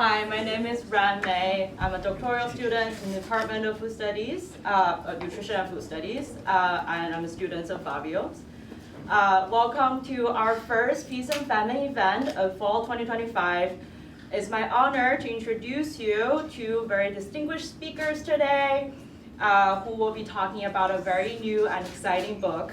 Hi, my name is Ran Mei. I'm a doctoral student in the Department of Food Studies, Nutrition and Food Studies, and I'm a student of Fabio's. Welcome to our first Feast and Famine event of Fall 2025. It's my honor to introduce you to very distinguished speakers today who will be talking about a very new and exciting book.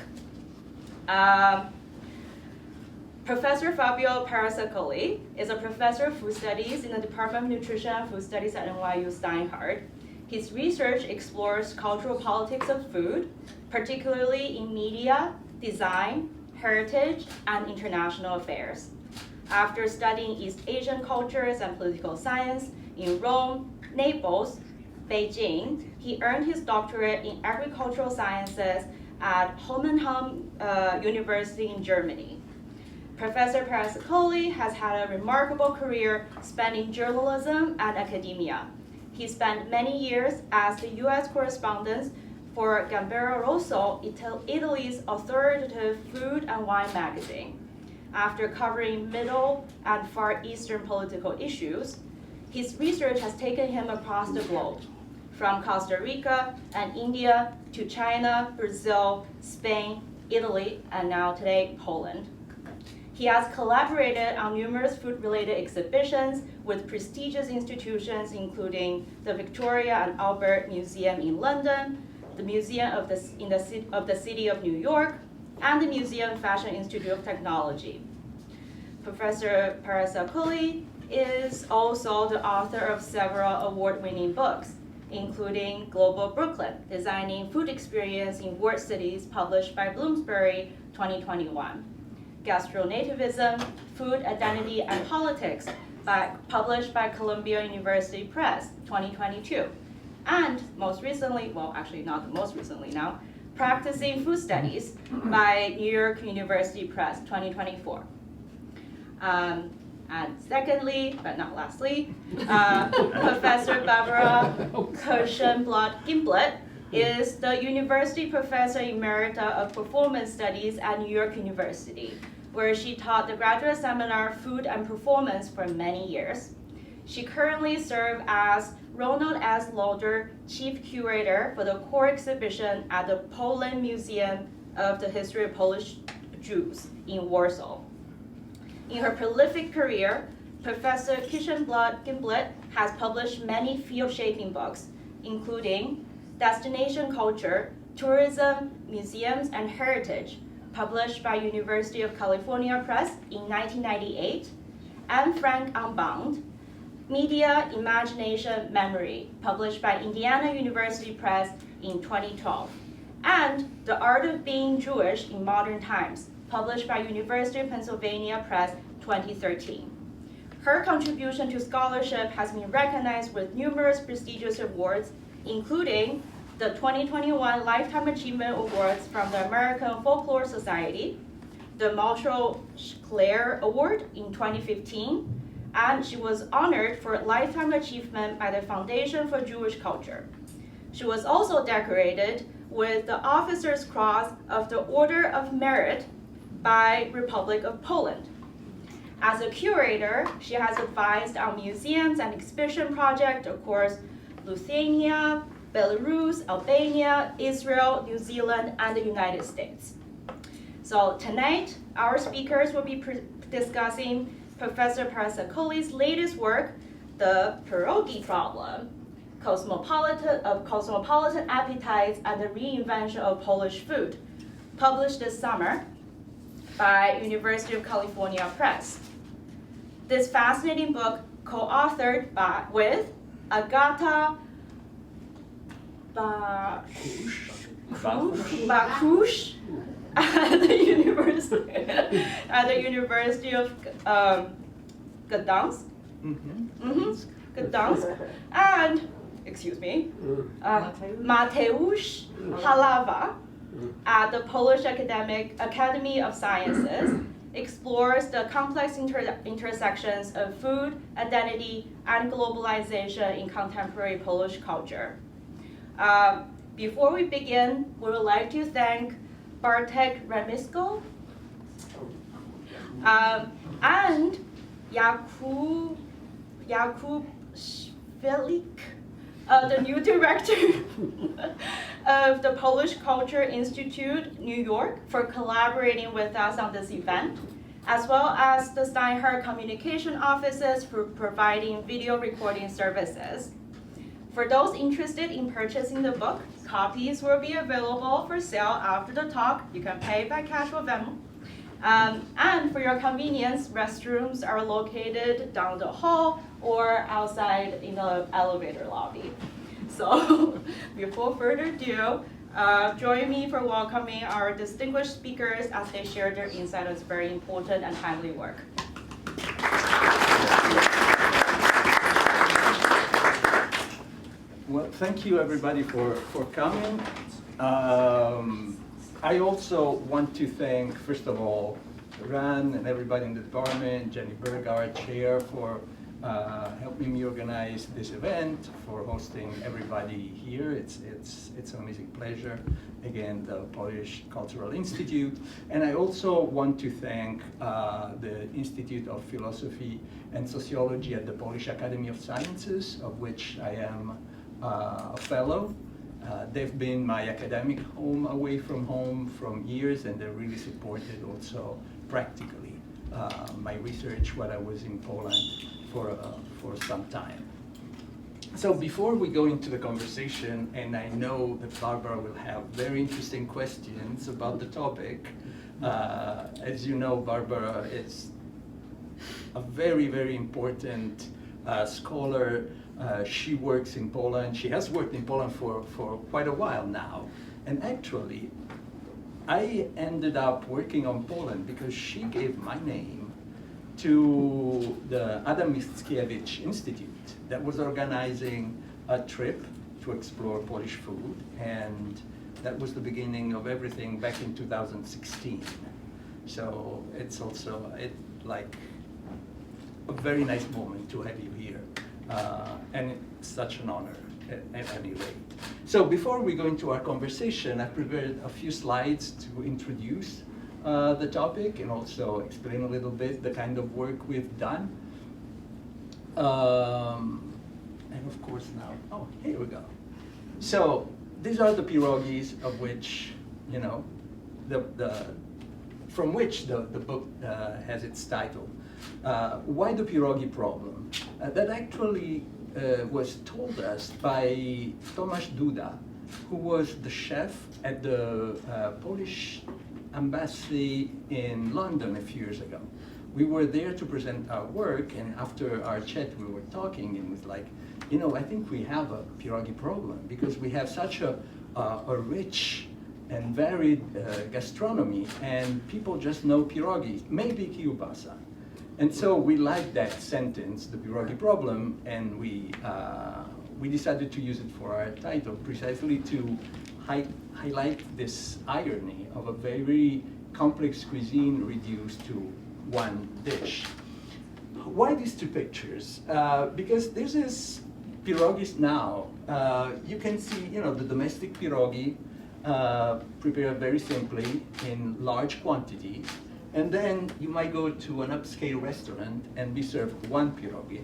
Professor Fabio Parasacoli is a professor of food studies in the Department of Nutrition and Food Studies at NYU Steinhardt. His research explores cultural politics of food, particularly in media, design, heritage, and international affairs. After studying East Asian cultures and political science in Rome, Naples, Beijing, he earned his doctorate in agricultural sciences at Hohenheim University in Germany. Professor Parasacoli has had a remarkable career spanning journalism and academia. He spent many years as the U.S. correspondent for Gambero Rosso, Italy's authoritative food and wine magazine. After covering Middle and Far Eastern political issues, his research has taken him across the globe, from Costa Rica and India to China, Brazil, Spain, Italy, and now today, Poland. He has collaborated on numerous food-related exhibitions with prestigious institutions including the Victoria and Albert Museum in London, the Museum of the City of New York, and the Museum Fashion Institute of Technology. Professor Parasacoli is also the author of several award-winning books, including Global Brooklyn, Designing Food Experience in World Cities, published by Bloomsbury 2021. Gastronativism, Food, Identity, and Politics, published by Columbia University Press, 2022. And most recently, well, actually not the most recently now, Practicing Food Studies by New York University Press, 2024. And secondly, but not lastly, Professor Barbara Kirschenblatt-Gimblett is the University Professor Emerita of Performance Studies at New York University, where she taught the graduate seminar Food and Performance for many years. She currently serves as Ronald S. Lauder Chief Curator for the core exhibition at the Poland Museum of the History of Polish Jews in Warsaw. In her prolific career, Professor Kirschenblatt-Gimblett has published many field-shaping books, including Destination Culture, Tourism, Museums, and Heritage, published by University of California Press in 1998, and Frank Unbound, Media, Imagination, Memory, published by Indiana University Press in 2012, and The Art of Being Jewish in Modern Times, published by University of Pennsylvania Press 2013. Her contribution to scholarship has been recognized with numerous prestigious awards, including the 2021 Lifetime Achievement Awards from the American Folklore Society, the Marshall Clare Award in 2015, and she was honored for Lifetime Achievement by the Foundation for Jewish Culture. She was also decorated with the Officer's Cross of the Order of Merit by Republic of Poland. As a curator, she has advised on museums and exhibition projects across Lithuania, Belarus, Albania, Israel, New Zealand, and the United States. So tonight, our speakers will be discussing Professor Parasacoli's latest work, The Pierogi Problem, Cosmopolitan Appetites and the Reinvention of Polish Food, published this summer by University of California Press. This fascinating book, co-authored with Agata Bakush at the University of Gdansk, and Mateusz Halawa at the Polish Academy of Sciences, explores the complex intersections of food, identity, and globalization in contemporary Polish culture. Before we begin, we would like to thank Bartek Remisko and Jakub Szwelik, the new director of the Polish Culture Institute, New York, for collaborating with us on this event, as well as the Steinhardt Communication Offices for providing video recording services. For those interested in purchasing the book, copies will be available for sale after the talk. You can pay by cash or Venmo. And for your convenience, restrooms are located down the hall or outside in the elevator lobby. So before further ado, join me for welcoming our distinguished speakers as they share their insight on this very important and timely work. Well, thank you everybody for coming. I also want to thank, first of all, Ran and everybody in the department, Jenny Berg, our chair, for helping me organize this event, for hosting everybody here. It's an amazing pleasure. Again, the Polish Cultural Institute. And I also want to thank the Institute of Philosophy and Sociology at the Polish Academy of Sciences, of which I am a fellow. They've been my academic home away from home from years, and they really supported also practically my research when I was in Poland for some time. So before we go into the conversation, and I know that Barbara will have very interesting questions about the topic, as you know, Barbara is a very, very important scholar. She works in Poland. She has worked in Poland for quite a while now. And actually, I ended up working on Poland because she gave my name to the Adam Mickiewicz Institute that was organizing a trip to explore Polish food. And that was the beginning of everything back in 2016. So it's also like a very nice moment to have you here. And it's such an honor at any rate. So before we go into our conversation, I've prepared a few slides to introduce the topic and also explain a little bit the kind of work we've done. And of course now, oh, here we go. So these are the pierogis of which, you know, from which the book has its title. Why the pierogi problem? That actually was told us by Tomasz Duda, who was the chef at the Polish embassy in London a few years ago. We were there to present our work, and after our chat we were talking, and it was like, you know, I think we have a pierogi problem because we have such a rich and varied gastronomy, and people just know pierogi, maybe kiełbasa. And so we liked that sentence, the pierogi problem, and we decided to use it for our title, precisely to highlight this irony of a very complex cuisine reduced to one dish. Why these two pictures? Because this is pierogis now. You can see, you know, the domestic pierogi prepared very simply in large quantities. And then you might go to an upscale restaurant and be served one pierogi,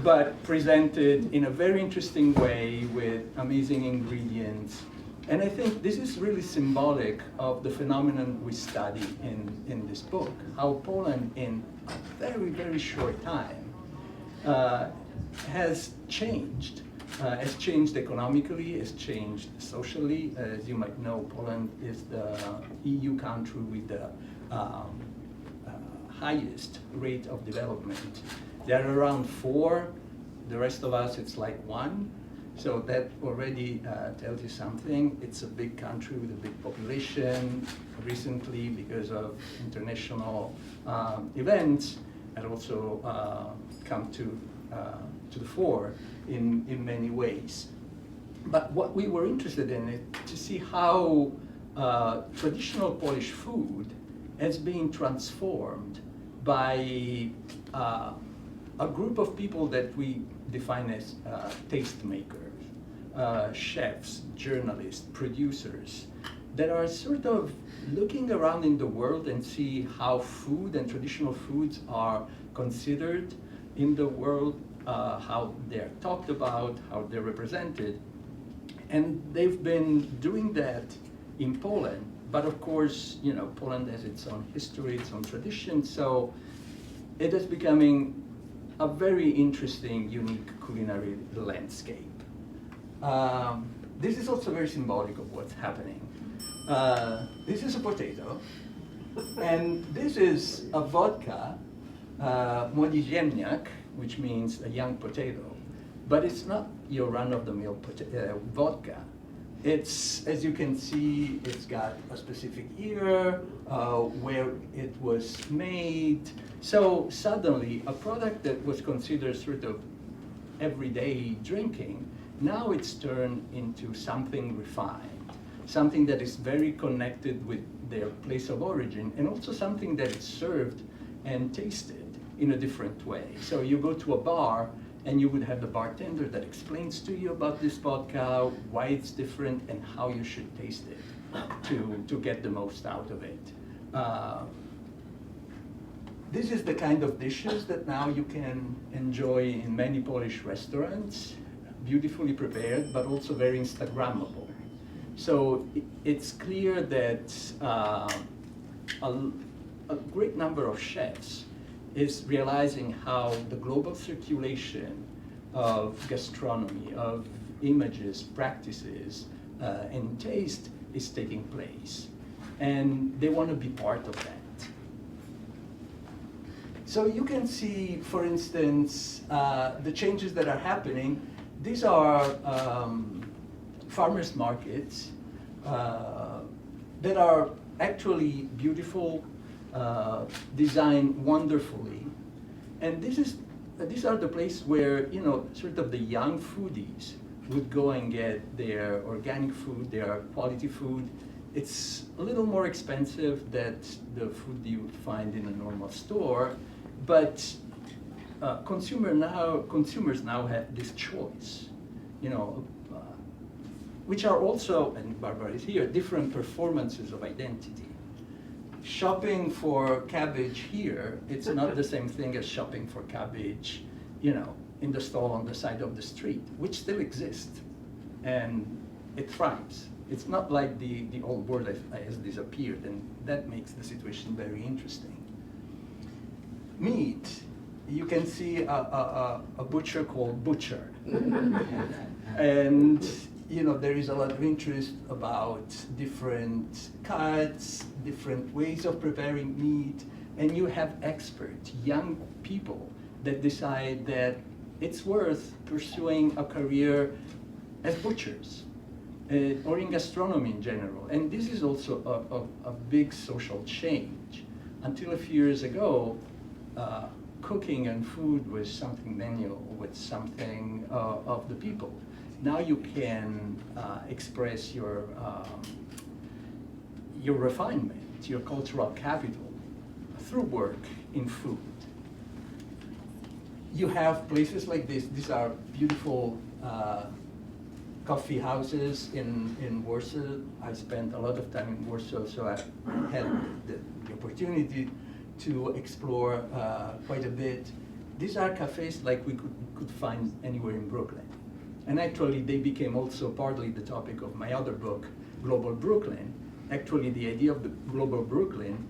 but presented in a very interesting way with amazing ingredients. And I think this is really symbolic of the phenomenon we study in this book, how Poland in a very, very short time has changed economically, has changed socially. As you might know, Poland is the EU country with the highest rate of development. They're around 4, the rest of us it's like 1. So that already tells you something. It's a big country with a big population. Recently, because of international events, and also come to the fore in many ways. But what we were interested in is to see how traditional Polish food has been transformed by a group of people that we define as tastemakers, chefs, journalists, producers, that are sort of looking around in the world and see how food and traditional foods are considered in the world, how they're talked about, how they're represented. And they've been doing that in Poland. But of course, you know, Poland has its own history, its own tradition, so it is becoming a very interesting, unique culinary landscape. This is also very symbolic of what's happening. This is a potato, and this is a vodka, młody ziemniak, which means a young potato. But it's not your run-of-the-mill vodka. It's, as you can see, it's got a specific year, where it was made. So suddenly, a product that was considered sort of everyday drinking, now it's turned into something refined, something that is very connected with their place of origin, and also something that is served and tasted in a different way. So you go to a bar, and you would have the bartender that explains to you about this vodka, why it's different, and how you should taste it to get the most out of it. This is the kind of dishes that now you can enjoy in many Polish restaurants, beautifully prepared, but also very Instagrammable. So it's clear that a great number of chefs is realizing how the global circulation of gastronomy, of images, practices, and taste is taking place. And they want to be part of that. So you can see, for instance, the changes that are happening. These are farmers' markets that are actually beautiful, designed wonderfully, and these are the places where, you know, sort of the young foodies would go and get their organic food, their quality food. It's a little more expensive than the food you would find in a normal store, but consumers now have this choice, you know, which are also, and Barbara is here, different performances of identity. Shopping for cabbage here, it's not the same thing as shopping for cabbage, you know, in the stall on the side of the street, which still exists, and it thrives. It's not like the old world has disappeared, and that makes the situation very interesting. Meat, you can see a butcher called Butcher. And you know, there is a lot of interest about different cuts, different ways of preparing meat, and you have experts, young people, that decide that it's worth pursuing a career as butchers, or in gastronomy in general. And this is also a big social change. Until a few years ago, cooking and food was something manual, was something of the people. Now you can express your refinement, your cultural capital, through work in food. You have places like this. These are beautiful coffee houses in Warsaw. I spent a lot of time in Warsaw, so I had the opportunity to explore quite a bit. These are cafes like we could find anywhere in Brooklyn. And actually, they became also partly the topic of my other book, Global Brooklyn. Actually, the idea of the Global Brooklyn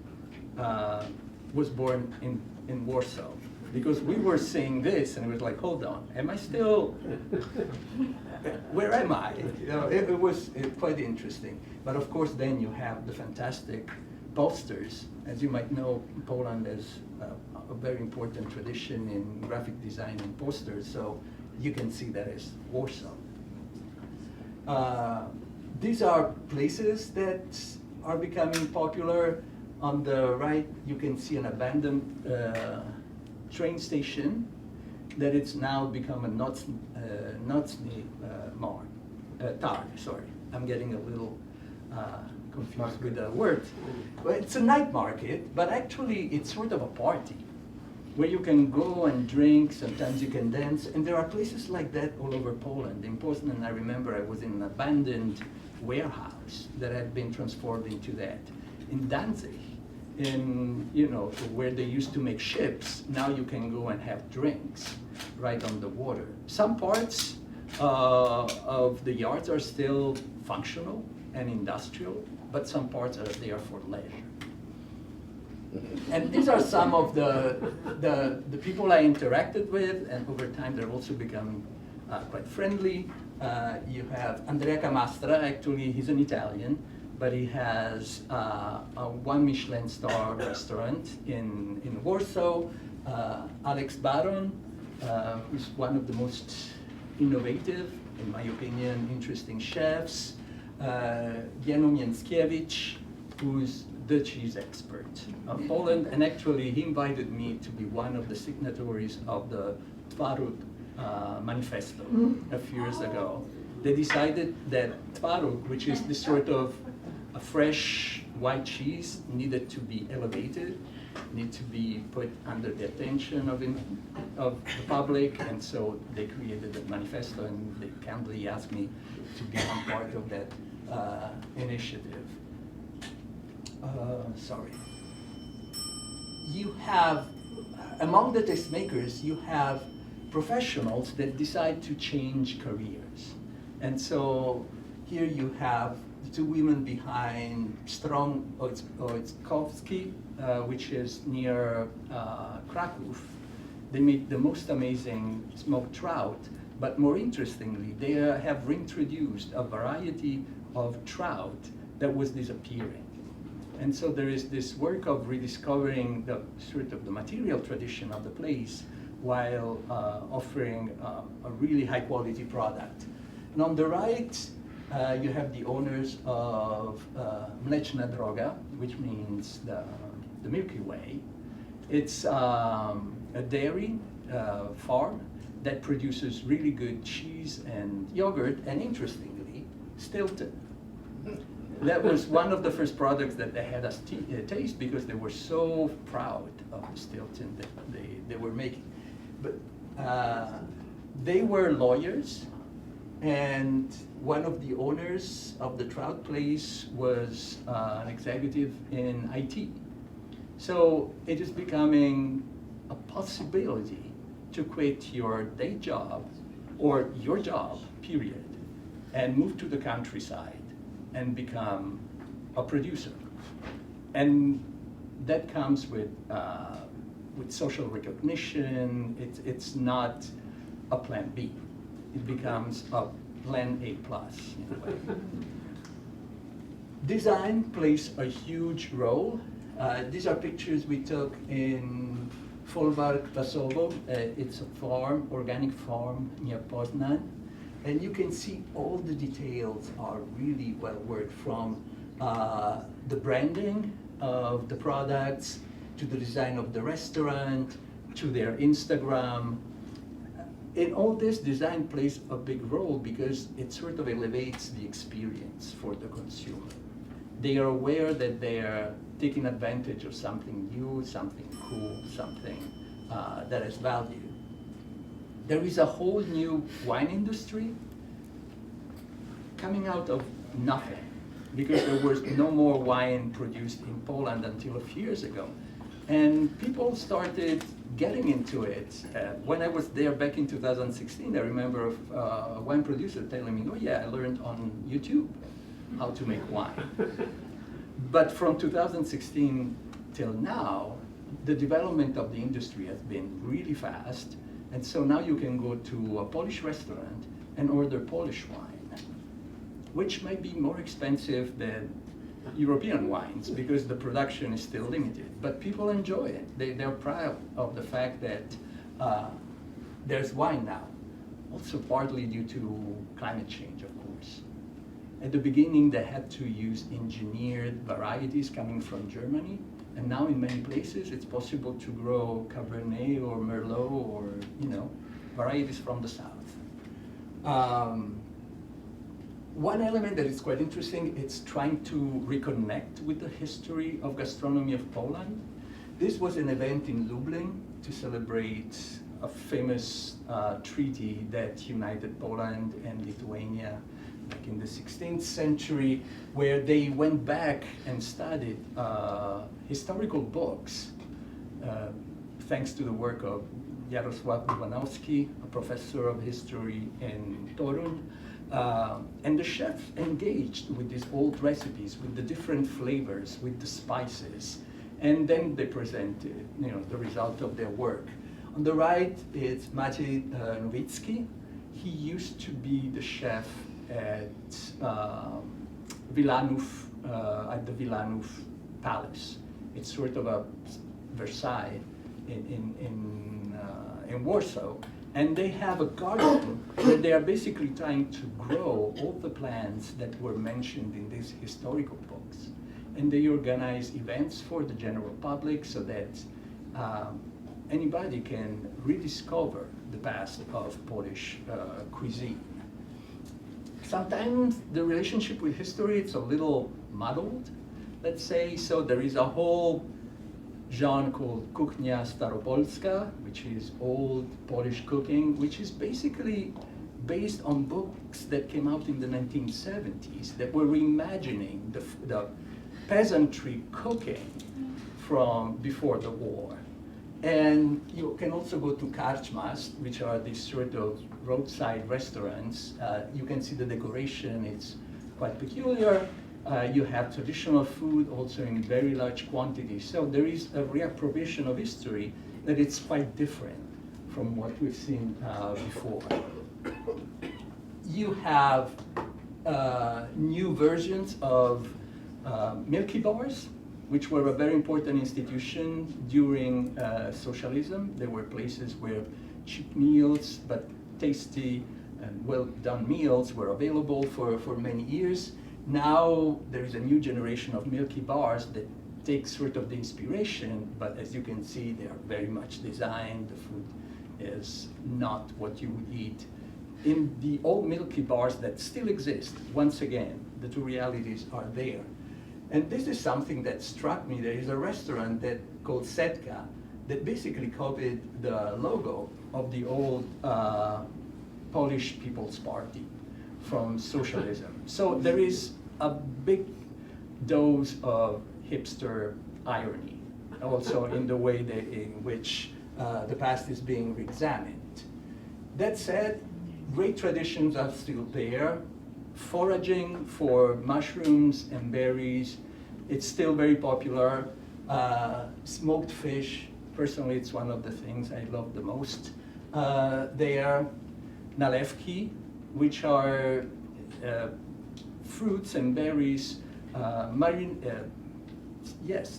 was born in Warsaw, because we were seeing this, and it was like, hold on, am I still, where am I? You know, it was quite interesting. But of course, then you have the fantastic posters. As you might know, Poland has a very important tradition in graphic design and posters, so you can see that as Warsaw. These are places that are becoming popular. On the right, you can see an abandoned train station that it's now become a Nocny Targ. Sorry, I'm getting a little confused with the word. Well, it's a night market, but actually it's sort of a party where you can go and drink, sometimes you can dance, and there are places like that all over Poland. In Poznan, I remember I was in an abandoned warehouse that had been transformed into that. In Danzig, in, you know, where they used to make ships, now you can go and have drinks right on the water. Some parts of the yards are still functional and industrial, but some parts are there for leisure. And these are some of the people I interacted with, and over time they're also becoming quite friendly. You have Andrea Camastra. Actually he's an Italian, but he has a 1 Michelin star restaurant in Warsaw. Alex Baron, who's one of the most innovative, in my opinion, interesting chefs. Jeno Mięckiewicz, who's the cheese expert of Poland, and actually he invited me to be one of the signatories of the Twaróg manifesto a few years ago. They decided that Twaróg, which is this sort of a fresh white cheese, needed to be elevated, need to be put under the attention of the public, and so they created a manifesto, and they kindly asked me to become part of that initiative. Sorry. You have, among the tastemakers, you have professionals that decide to change careers. And so here you have the two women behind Strong Oitzkowski, which is near Kraków. They make the most amazing smoked trout, but more interestingly, they have reintroduced a variety of trout that was disappearing. And so there is this work of rediscovering the sort of the material tradition of the place while offering a really high quality product. And on the right, you have the owners of Mleczna Droga, which means the Milky Way. It's a dairy farm that produces really good cheese and yogurt, and interestingly, Stilton. That was one of the first products that they had us taste, because they were so proud of the Stilton that they were making. But they were lawyers, and one of the owners of the trout place was an executive in IT. So it is becoming a possibility to quit your day job, or your job, period, and move to the countryside and become a producer. And that comes with social recognition. It's not a plan B. It becomes a plan A plus in a way. Design plays a huge role. These are pictures we took in Folwark, Pasowo. It's a farm, organic farm near Poznan. And you can see all the details are really well worked, from the branding of the products, to the design of the restaurant, to their Instagram. In all this, design plays a big role because it sort of elevates the experience for the consumer. They are aware that they are taking advantage of something new, something cool, something that has value. There is a whole new wine industry coming out of nothing, because there was no more wine produced in Poland until a few years ago. And people started getting into it. When I was there back in 2016, I remember a wine producer telling me, oh yeah, I learned on YouTube how to make wine. But from 2016 till now, the development of the industry has been really fast. And so now you can go to a Polish restaurant and order Polish wine, which might be more expensive than European wines because the production is still limited. But people enjoy it. They're proud of the fact that there's wine now. Also partly due to climate change, of course. At the beginning, they had to use engineered varieties coming from Germany. And now in many places, it's possible to grow Cabernet or Merlot or, varieties from the south. One element that is quite interesting is trying to reconnect with the history of gastronomy of Poland. This was an event in Lublin to celebrate a famous treaty that united Poland and Lithuania like in the 16th century, where they went back and studied historical books, thanks to the work of Jarosław Iwanowski, a professor of history in Torun. And the chefs engaged with these old recipes, with the different flavors, with the spices, and then they presented, the result of their work. On the right is Maciej Nowicki. He used to be the chef at Wilanów, at the Wilanów Palace. It's sort of a Versailles in Warsaw. And they have a garden where they are basically trying to grow all the plants that were mentioned in these historical books. And they organize events for the general public so that anybody can rediscover the past of Polish cuisine. Sometimes the relationship with history is a little muddled, let's say. So there is a whole genre called Kuchnia Staropolska, which is old Polish cooking, which is basically based on books that came out in the 1970s that were reimagining the peasantry cooking from before the war. And you can also go to karczmas, which are these sort of roadside restaurants. You can see the decoration, it's quite peculiar. You have traditional food also in very large quantities. So there is a reappropriation of history that is quite different from what we've seen before. You have new versions of Milky Bars, which were a very important institution during socialism. There were places where cheap meals, but tasty and well-done meals were available for many years. Now there is a new generation of Milky Bars that take sort of the inspiration, but as you can see, they are very much designed. The food is not what you would eat. In the old Milky Bars that still exist, once again, the two realities are there. And this is something that struck me. There is a restaurant called Setka that basically copied the logo of the old Polish People's Party from socialism. So there is a big dose of hipster irony, also in the way in which the past is being re-examined. That said, great traditions are still there. Foraging for mushrooms and berries, it's still very popular. Smoked fish, personally, it's one of the things I love the most. There, nalewki, which are fruits and berries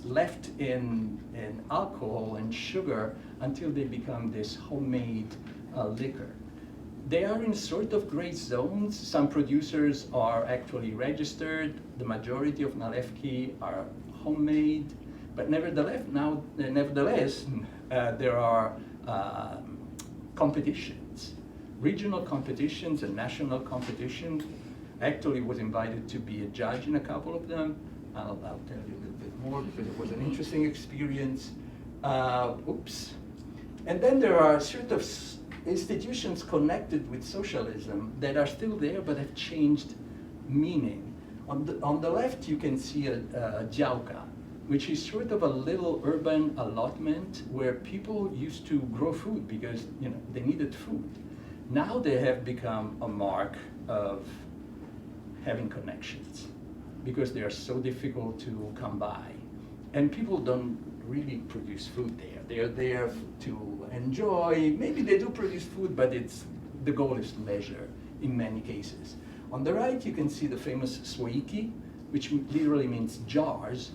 left in alcohol and sugar until they become this homemade liquor. They are in sort of gray zones. Some producers are actually registered. The majority of nalewki are homemade, but nevertheless, there are competitions, regional competitions and national competitions. I actually was invited to be a judge in a couple of them. I'll tell you a little bit more because it was an interesting experience. And then there are sort of institutions connected with socialism that are still there but have changed meaning. On the left you can see a działka, which is sort of a little urban allotment where people used to grow food because they needed food. Now they have become a mark of having connections because they are so difficult to come by. And people don't really produce food there. They are there to enjoy. Maybe they do produce food, but the goal is leisure in many cases. On the right, you can see the famous słoiki, which literally means jars.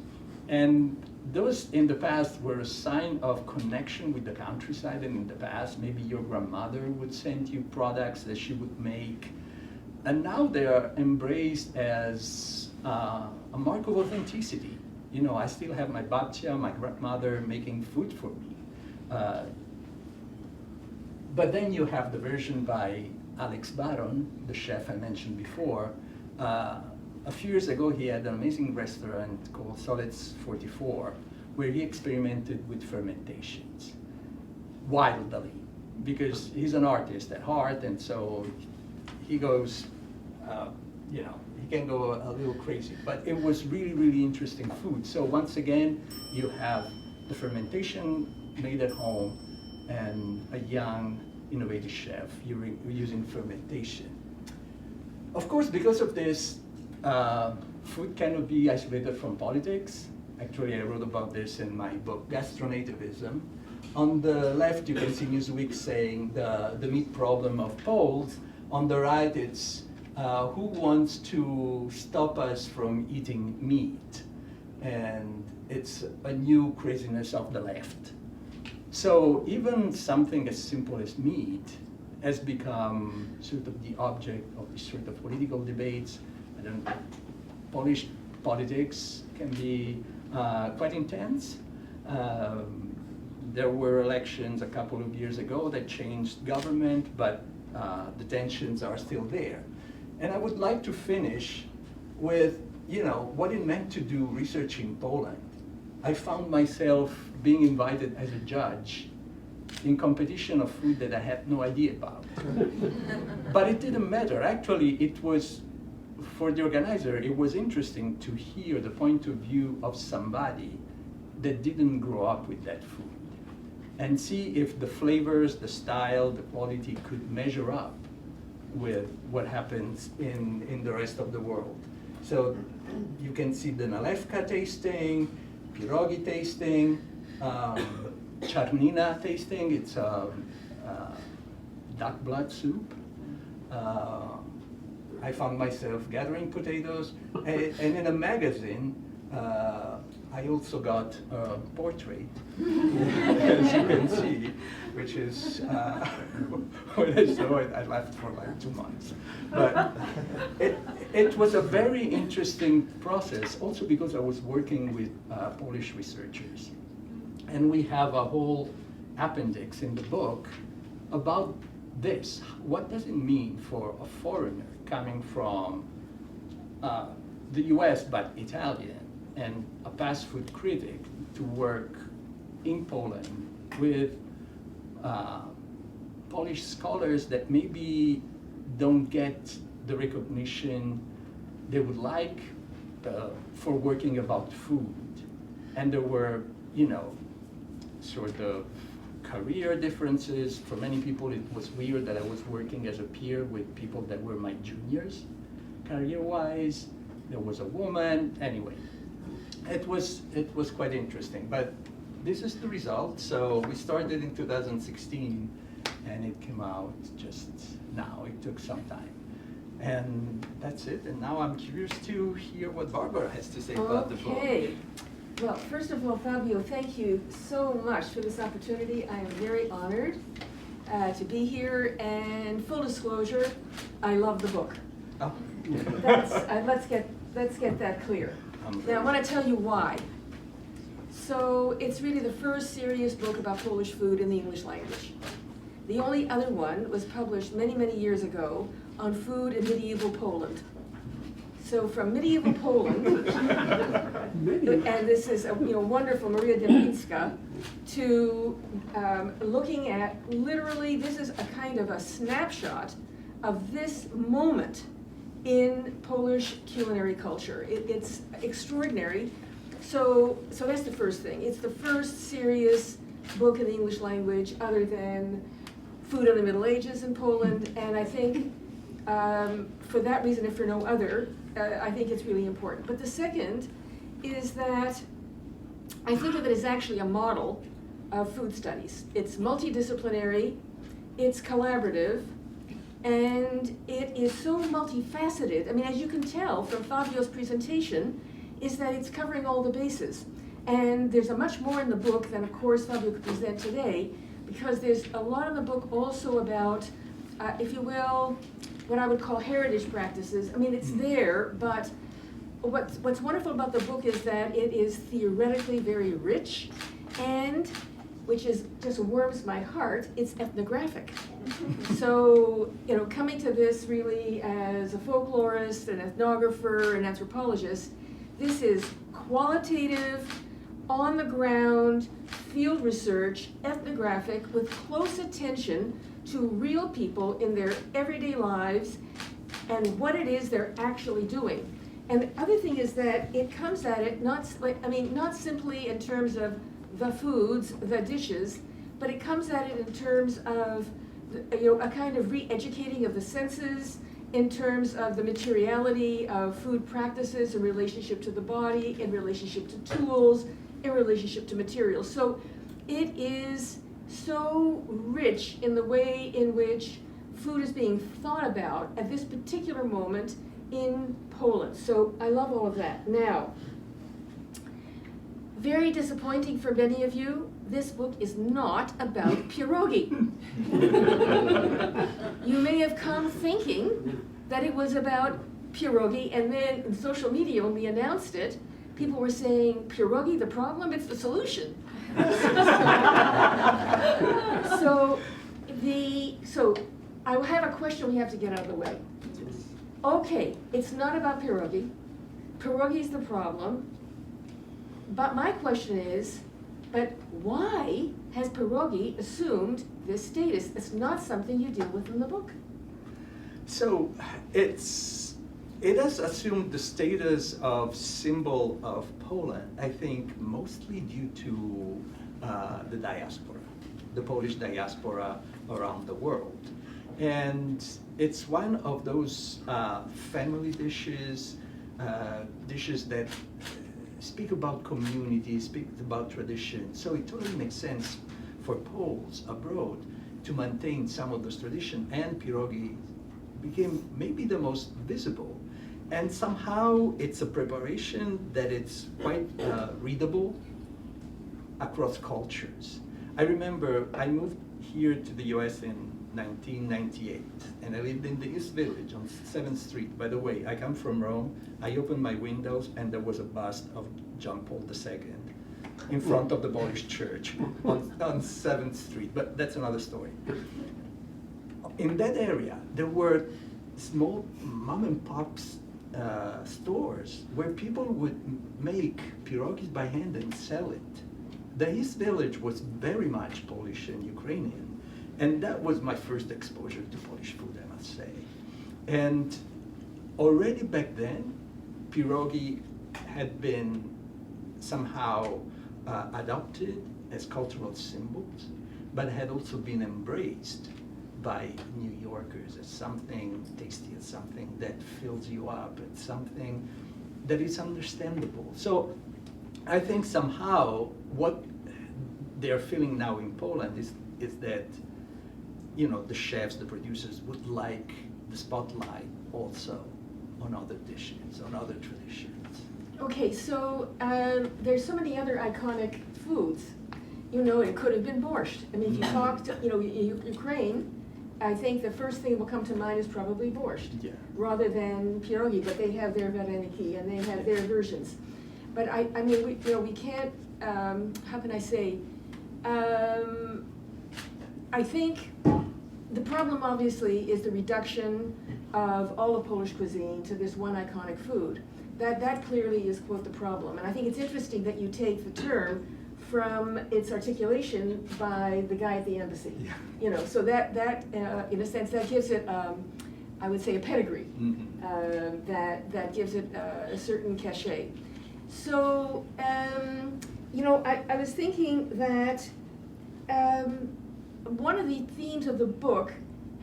And those in the past were a sign of connection with the countryside. And in the past, maybe your grandmother would send you products that she would make. And now they are embraced as a mark of authenticity. I still have my babcia, my grandmother, making food for me. But then you have the version by Alex Baron, the chef I mentioned before. A few years ago, he had an amazing restaurant called Solec 44, where he experimented with fermentations wildly, because he's an artist at heart, and so he goes you know, he can go a little crazy. But it was really, really interesting food. So once again, you have the fermentation made at home and a young, innovative chef using fermentation. Of course, because of this, food cannot be isolated from politics. Actually, I wrote about this in my book, Gastronativism. On the left, you can see Newsweek saying the meat problem of Poles. On the right, it's who wants to stop us from eating meat? And it's a new craziness of the left. So even something as simple as meat has become sort of the object of these sort of political debates. I don't know, Polish politics can be quite intense. There were elections a couple of years ago that changed government, but the tensions are still there. And I would like to finish with, you know, what it meant to do research in Poland. I found myself being invited as a judge in competition of food that I had no idea about. But it didn't matter. Actually, it was, for the organizer, it was interesting to hear the point of view of somebody that didn't grow up with that food and see if the flavors, the style, the quality could measure up with what happens in the rest of the world. So you can see the nalewka tasting, pierogi tasting, czarnina tasting. It's duck blood soup. I found myself gathering potatoes, and in a magazine, I also got a portrait, as you can see, which is, when I saw it, I laughed for like 2 months. But it was a very interesting process, also because I was working with Polish researchers. And we have a whole appendix in the book about this. What does it mean for a foreigner coming from the US, but Italian, and a fast food critic to work in Poland with Polish scholars that maybe don't get the recognition they would like for working about food. And there were, you know, sort of career differences. For many people, it was weird that I was working as a peer with people that were my juniors, career-wise. There was a woman, anyway. It was quite interesting, but this is the result. So we started in 2016, and it came out just now. It took some time. And that's it, and now I'm curious to hear what Barbara has to say about the book. Okay. Well, first of all, Fabio, thank you so much for this opportunity. I am very honored to be here, and full disclosure, I love the book. Oh. That's, let's get that clear. Now, I want to tell you why. So, it's really the first serious book about Polish food in the English language. The only other one was published many, many years ago on food in medieval Poland. So from medieval Poland, and this is a wonderful Maria Dębicka, to looking at literally, this is a kind of a snapshot of this moment in Polish culinary culture. It's extraordinary. So that's the first thing. It's the first serious book in the English language other than Food of the Middle Ages in Poland, and I think for that reason, if for no other, I think it's really important. But the second is that I think of it as actually a model of food studies. It's multidisciplinary, it's collaborative, and it is so multifaceted. I mean, as you can tell from Fabio's presentation, is that it's covering all the bases. And there's a much more in the book than, of course, Fabio could present today, because there's a lot in the book also about, if you will, what I would call heritage practices. I mean, it's there, but what's wonderful about the book is that it is theoretically very rich, and, which is just warms my heart, it's ethnographic. So, coming to this really as a folklorist, an ethnographer, an anthropologist, this is qualitative, on the ground, field research, ethnographic, with close attention to real people in their everyday lives, and what it is they're actually doing. And the other thing is that it comes at it not simply in terms of the foods, the dishes, but it comes at it in terms of a kind of re-educating of the senses, in terms of the materiality of food practices in relationship to the body, in relationship to tools, in relationship to materials. So it is so rich in the way in which food is being thought about at this particular moment in Poland. So I love all of that. Now, very disappointing for many of you, this book is not about pierogi. You may have come thinking that it was about pierogi, and then in social media when we announced it, people were saying, pierogi the problem, it's the solution. So I have a question we have to get out of the way. Okay, it's not about pierogi. Pierogi is the problem. But my question is, but why has pierogi assumed this status? It's not something you deal with in the book. So it has assumed the status of symbol of Poland, I think mostly due to the diaspora, the Polish diaspora around the world. And it's one of those family dishes, dishes that speak about community, speak about tradition. So it totally makes sense for Poles abroad to maintain some of those traditions, and pierogi became maybe the most visible. And somehow it's a preparation that it's quite readable across cultures. I remember I moved here to the US in 1998, and I lived in the East Village on 7th Street. By the way, I come from Rome. I opened my windows and there was a bust of John Paul II in front of the Polish church on 7th Street, but that's another story. In that area, there were small mom and pop stores where people would make pierogis by hand and sell it. The East Village was very much Polish and Ukrainian. And that was my first exposure to Polish food, I must say. And already back then, pierogi had been somehow adopted as cultural symbols, but had also been embraced by New Yorkers as something tasty, as something that fills you up, as something that is understandable. So I think somehow what they're feeling now in Poland is that, you know, the chefs, the producers would like the spotlight also on other dishes, on other traditions. Okay, so there's so many other iconic foods. You know, it could have been borscht. I mean, if you talked, you know, Ukraine, I think the first thing that will come to mind is probably borscht, rather than pierogi. But they have their vareniki and they have their versions. But I mean, we can't. How can I say? I think the problem, obviously, is the reduction of all of Polish cuisine to this one iconic food. That clearly is, quote, the problem. And I think it's interesting that you take the term from its articulation by the guy at the embassy. Yeah. You know, so that in a sense, that gives it, I would say, a pedigree. Mm-hmm. That gives it a certain cachet. So, you know, I was thinking that one of the themes of the book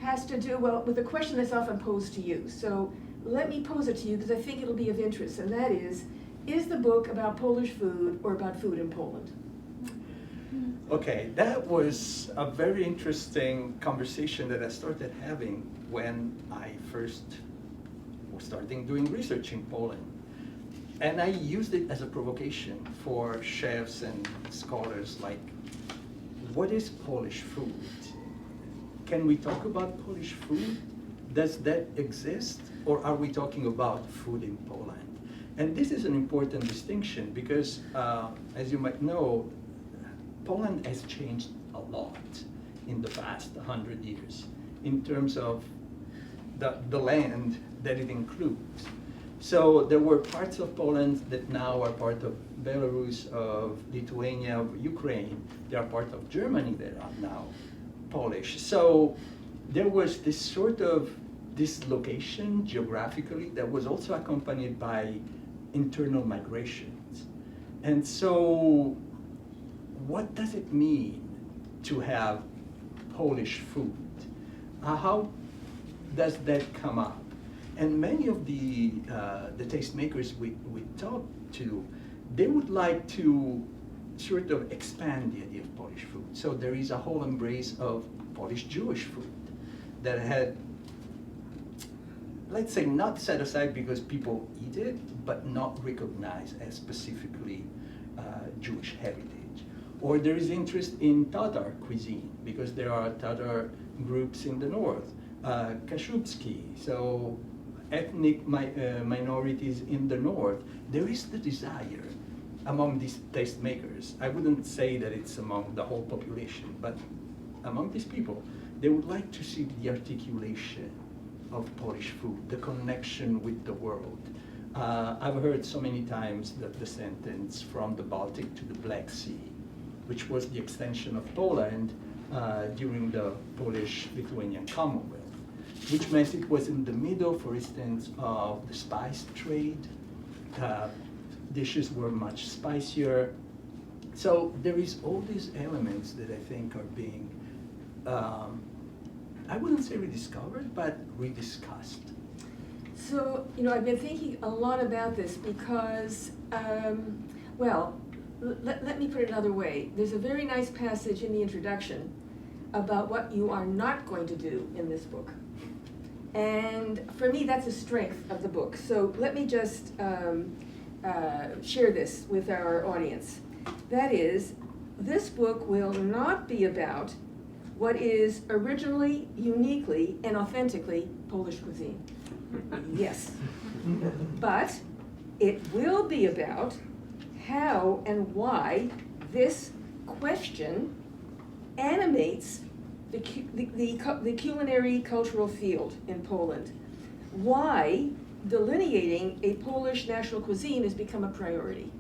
has to do, well, with a question that's often posed to you. So let me pose it to you because I think it'll be of interest, and that is the book about Polish food or about food in Poland? Okay, that was a very interesting conversation that I started having when I first was starting doing research in Poland. And I used it as a provocation for chefs and scholars, like, what is Polish food? Can we talk about Polish food? Does that exist? Or are we talking about food in Poland? And this is an important distinction because, as you might know, Poland has changed a lot in the past 100 years in terms of the land that it includes. So there were parts of Poland that now are part of Belarus, of Lithuania, of Ukraine. They are part of Germany that are now Polish. So there was this sort of this location geographically that was also accompanied by internal migrations. And so what does it mean to have Polish food? How does that come up? And many of the tastemakers we talked to, they would like to sort of expand the idea of Polish food. So there is a whole embrace of Polish Jewish food that had, let's say, not set aside because people eat it, but not recognized as specifically Jewish heritage. Or there is interest in Tatar cuisine because there are Tatar groups in the north, Kashubski, so ethnic minorities in the north. There is the desire among these tastemakers. I wouldn't say that it's among the whole population, but among these people, they would like to see the articulation of Polish food, the connection with the world. I've heard so many times that the sentence from the Baltic to the Black Sea, which was the extension of Poland during the Polish-Lithuanian Commonwealth, which meant it was in the middle, for instance, of the spice trade. Dishes were much spicier. So there is all these elements that I think are being, I wouldn't say rediscovered, but rediscussed. So, I've been thinking a lot about this because, let me put it another way. There's a very nice passage in the introduction about what you are not going to do in this book. And for me, that's a strength of the book. So let me just share this with our audience. That is, this book will not be about what is originally, uniquely, and authentically Polish cuisine. Yes. But it will be about how and why this question animates the culinary cultural field in Poland. Why delineating a Polish national cuisine has become a priority.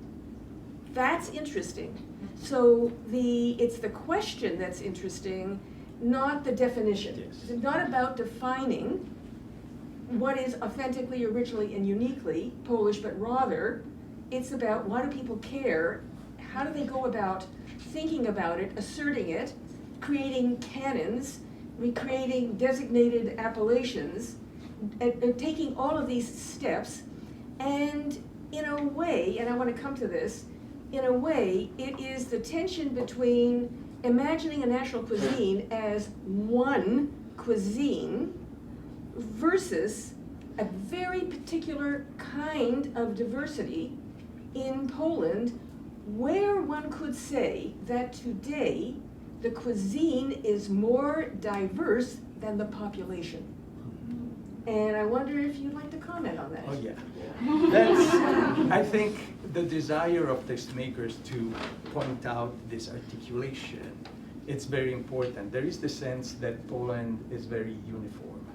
That's interesting. So it's the question that's interesting, not the definition. Yes. It's not about defining what is authentically, originally, and uniquely Polish, but rather it's about why do people care, how do they go about thinking about it, asserting it, creating canons, recreating designated appellations, and taking all of these steps, and in a way, and I want to come to this, in a way, it is the tension between imagining a national cuisine as one cuisine versus a very particular kind of diversity in Poland, where one could say that today the cuisine is more diverse than the population. And I wonder if you'd like to comment on that. Oh yeah, that's, I think, the desire of tastemakers to point out this articulation. It's very important. There is the sense that Poland is very uniform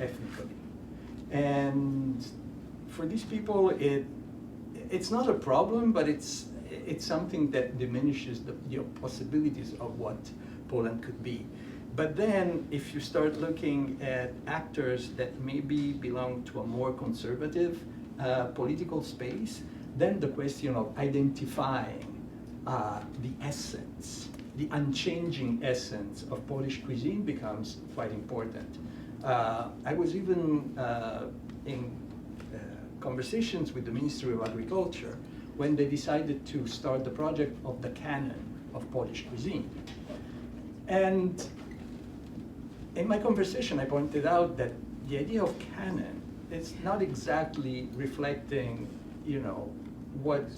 ethnically. And for these people, it's not a problem, but it's something that diminishes the possibilities of what Poland could be. But then, if you start looking at actors that maybe belong to a more conservative political space, then the question of identifying the essence, the unchanging essence of Polish cuisine becomes quite important. I was even in conversations with the Ministry of Agriculture when they decided to start the project of the canon of Polish cuisine. And in my conversation, I pointed out that the idea of canon is not exactly reflecting, what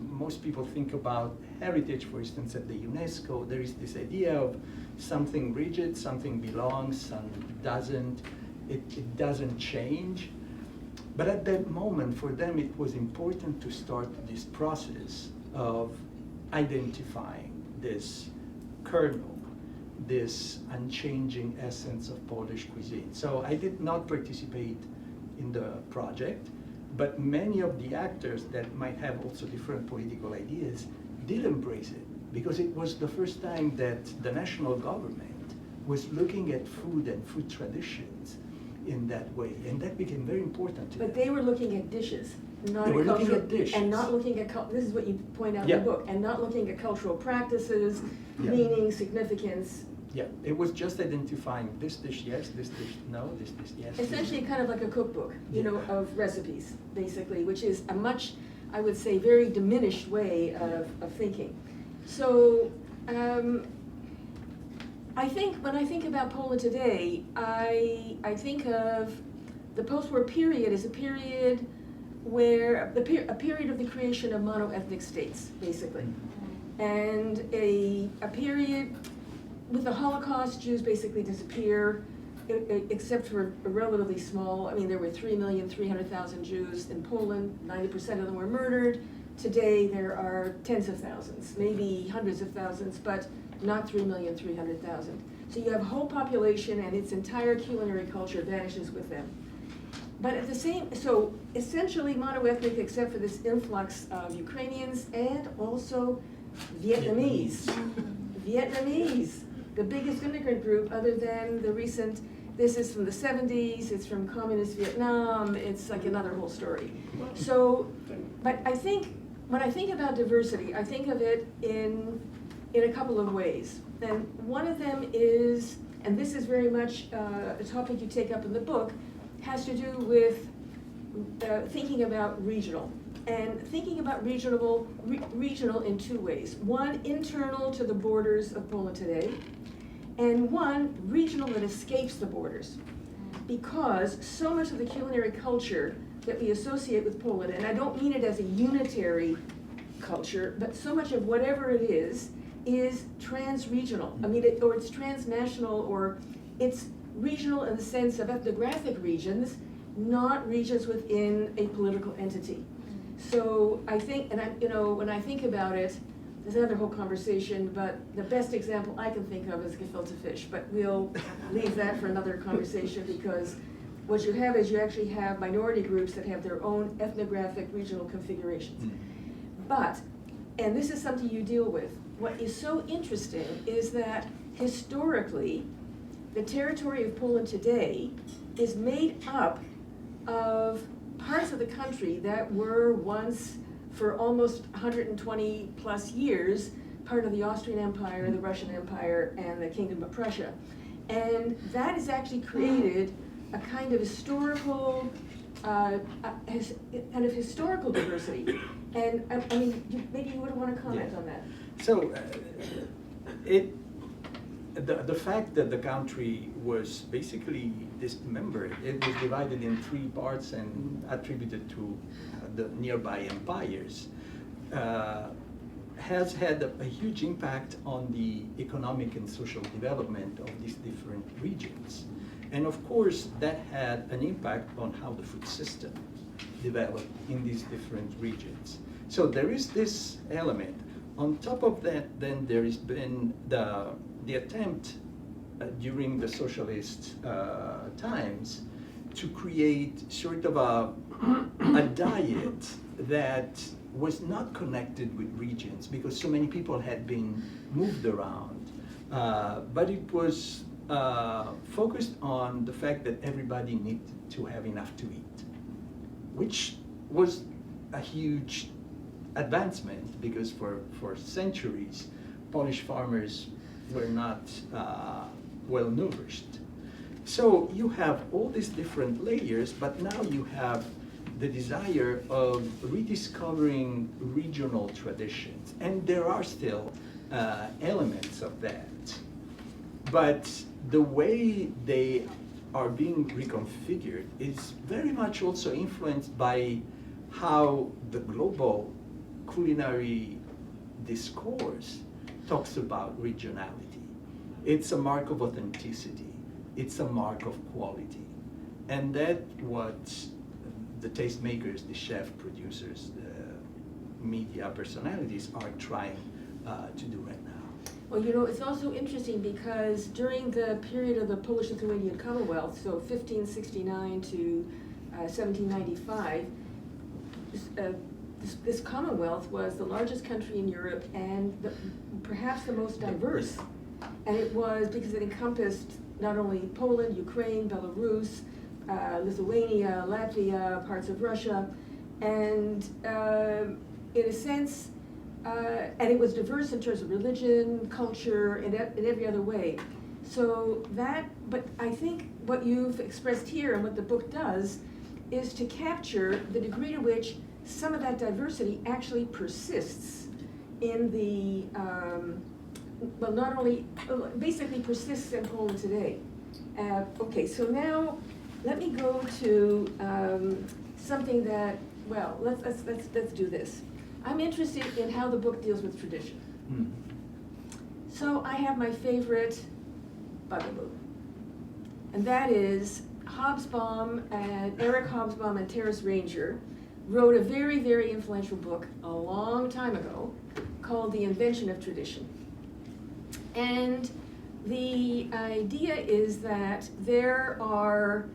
most people think about heritage. For instance, at the UNESCO, there is this idea of something rigid, something belongs, some doesn't. It doesn't change. But at that moment, for them, it was important to start this process of identifying this kernel, this unchanging essence of Polish cuisine. So I did not participate in the project, but many of the actors that might have also different political ideas did embrace it, because it was the first time that the national government was looking at food and food traditions in that way, and that became very important to them. But they were looking at dishes, not They at were looking cultural, at dishes. and not looking at, this is what you point out in Yeah. the book, and not looking at cultural practices, Yeah. meaning, significance. Yeah, it was just identifying this dish yes, this dish no, this dish yes. Essentially kind of like a cookbook, you Yeah. know, of recipes, basically, which is a much, I would say, very diminished way of thinking. So, I think, when I think about Poland today, I think of the post-war period as a period where, a period of the creation of mono-ethnic states, basically. And a period, with the Holocaust, Jews basically disappear, except for a relatively small, I mean, there were 3,300,000 Jews in Poland, 90% of them were murdered. Today, there are tens of thousands, maybe hundreds of thousands, but not 3,300,000. So you have a whole population and its entire culinary culture vanishes with them. But at the same, so essentially mono-ethnic except for this influx of Ukrainians and also Vietnamese. Vietnamese, the biggest immigrant group other than the recent, this is from the 70s, it's from communist Vietnam, it's like another whole story. So, but I think, when I think about diversity, I think of it in a couple of ways. And one of them is, and this is very much a topic you take up in the book, has to do with thinking about regional. And thinking about regional in two ways. One, internal to the borders of Poland today, and one, regional that escapes the borders. Because so much of the culinary culture that we associate with Poland, and I don't mean it as a unitary culture, but so much of whatever it is trans-regional. I mean, or it's transnational, or it's regional in the sense of ethnographic regions, not regions within a political entity. So I think, and when I think about it, there's another whole conversation, but the best example I can think of is gefilte fish, but we'll leave that for another conversation, because what you have is you actually have minority groups that have their own ethnographic regional configurations. But, and this is something you deal with, what is so interesting is that historically, the territory of Poland today is made up of parts of the country that were once, for almost 120 plus years, part of the Austrian Empire, the Russian Empire, and the Kingdom of Prussia. And that has actually created a kind of historical, historical diversity. And I mean, maybe you would want to comment on that. So, the fact that the country was basically dismembered, it was divided in three parts and attributed to the nearby empires, has had a huge impact on the economic and social development of these different regions. And of course, that had an impact on how the food system developed in these different regions. So there is this element. On top of that, then there has been the attempt during the socialist times to create sort of a diet that was not connected with regions, because so many people had been moved around, but it was focused on the fact that everybody needed to have enough to eat, which was a huge advancement, because for centuries, Polish farmers were not well nourished. So you have all these different layers, but now you have the desire of rediscovering regional traditions. And there are still elements of that. But the way they are being reconfigured is very much also influenced by how the global culinary discourse talks about regionality. It's a mark of authenticity. It's a mark of quality. And that's what the tastemakers, the chef producers, the media personalities are trying to do right now. Well, you know, it's also interesting because during the period of the Polish-Lithuanian Commonwealth, so 1569 to 1795, this Commonwealth was the largest country in Europe and perhaps the most diverse. And it was because it encompassed not only Poland, Ukraine, Belarus, Lithuania, Latvia, parts of Russia, and in a sense, and it was diverse in terms of religion, culture, and in every other way. So that, but I think what you've expressed here and what the book does is to capture the degree to which some of that diversity actually persists in the, well, not only, basically persists in Poland today. Okay, so now let me go to something that, well, let's do this. I'm interested in how the book deals with tradition. So I have my favorite bugaboo, and that is Hobsbawm, and Eric Hobsbawm and Terence Ranger wrote a very, very influential book a long time ago called The Invention of Tradition. And the idea is that there are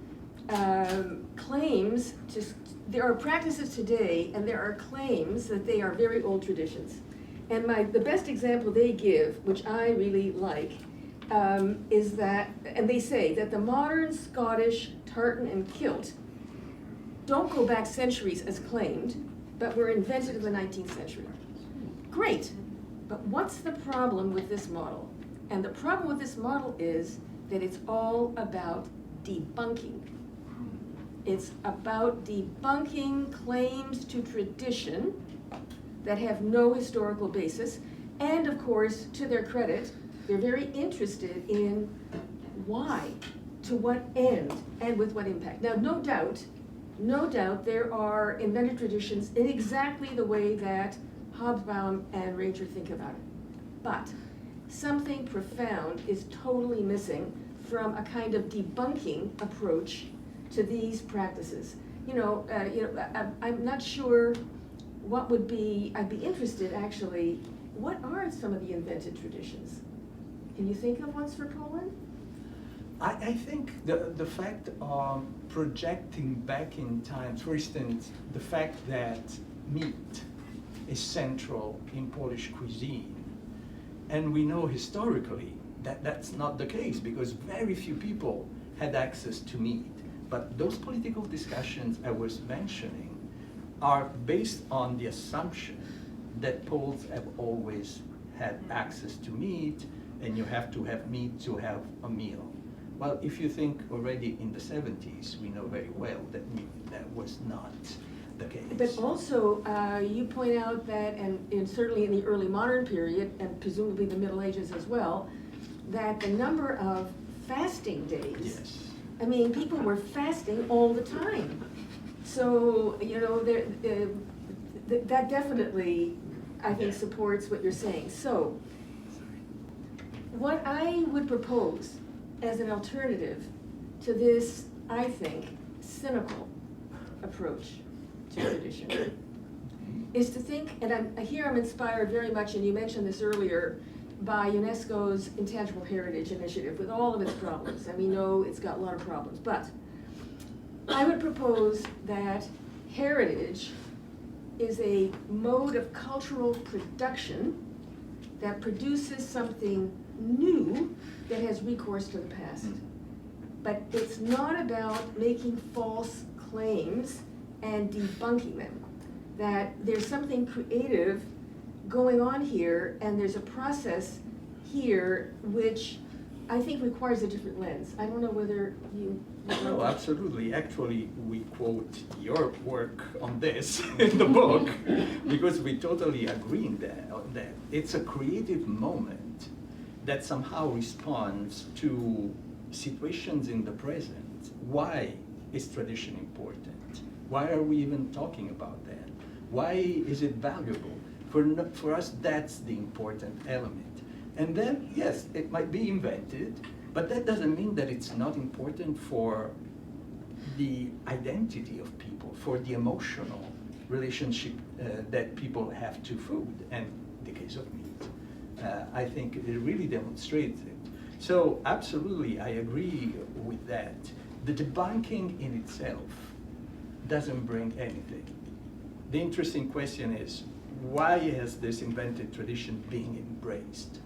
claims to, there are practices today, and there are claims that they are very old traditions. And the best example they give, which I really like, is that, and they say that the modern Scottish tartan and kilt don't go back centuries as claimed, but were invented in the 19th century. Great, but what's the problem with this model? And the problem with this model is that it's all about debunking. It's about debunking claims to tradition that have no historical basis, and of course, to their credit, they're very interested in why, to what end, and with what impact. Now, no doubt there are invented traditions in exactly the way that Hobsbawm and Ranger think about it. But something profound is totally missing from a kind of debunking approach to these practices. I'm not sure what would be, I'd be interested actually, what are some of the invented traditions? Can you think of ones for Poland? I think the fact of projecting back in time, for instance, the fact that meat is central in Polish cuisine, and we know historically that that's not the case because very few people had access to meat. But those political discussions I was mentioning are based on the assumption that Poles have always had access to meat, and you have to have meat to have a meal. Well, if you think already in the 70s, we know very well that that was not the case. But also, you point out that, and certainly in the early modern period, and presumably the Middle Ages as well, that the number of fasting days, Yes. I mean, people were fasting all the time. So, that definitely, I think, supports what you're saying. So, what I would propose as an alternative to this, I think, cynical approach to tradition is to think, and here I'm inspired very much, and you mentioned this earlier, by UNESCO's Intangible Heritage Initiative with all of its problems, and we know it's got a lot of problems, but I would propose that heritage is a mode of cultural production that produces something new that has recourse to the past. But it's not about making false claims and debunking them. That there's something creative going on here, and there's a process here which I think requires a different lens. I don't know whether you... No, absolutely. Actually, we quote your work on this in the book because we totally agree on that. It's a creative moment that somehow responds to situations in the present. Why is tradition important? Why are we even talking about that? Why is it valuable? For us, that's the important element. And then, yes, it might be invented, but that doesn't mean that it's not important for the identity of people, for the emotional relationship that people have to food, and the case of meat. I think it really demonstrates it. So absolutely, I agree with that. The debunking in itself doesn't bring anything. The interesting question is, why has this invented tradition being embraced?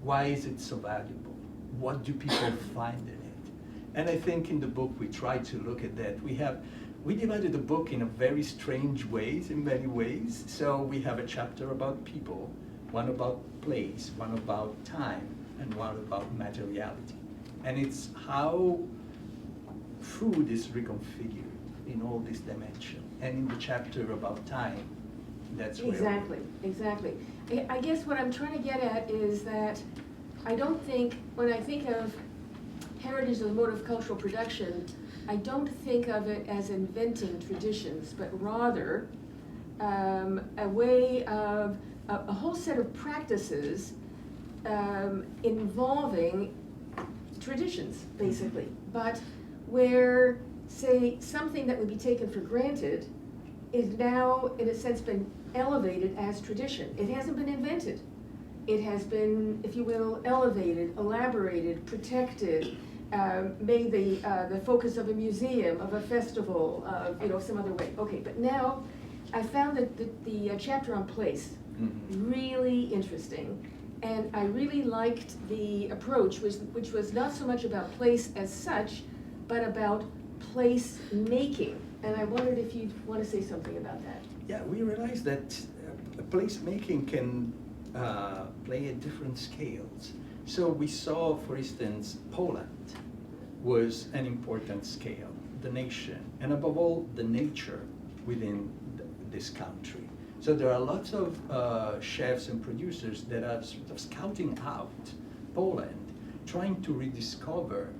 Why is it so valuable? What do people find in it? And I think in the book we try to look at that. We divided the book in a very strange ways, in many ways. So we have a chapter about people, one about place, one about time, and one about materiality. And it's how food is reconfigured in all these dimensions. And in the chapter about time, that's where Exactly. I guess what I'm trying to get at is that I don't think, when I think of heritage as a mode of cultural production, I don't think of it as inventing traditions, but rather a way of a whole set of practices involving traditions, basically, but where, say, something that would be taken for granted is now, in a sense, been elevated as tradition. It hasn't been invented. It has been, if you will, elevated, elaborated, protected, made the focus of a museum, of a festival, of some other way. Okay, but now I found that the chapter on place really interesting, and I really liked the approach, which was not so much about place as such, but about place making. And I wondered if you'd want to say something about that. Yeah, we realized that placemaking can play at different scales. So we saw, for instance, Poland was an important scale, the nation, and above all, the nature within this country. So there are lots of chefs and producers that are sort of scouting out Poland, trying to rediscover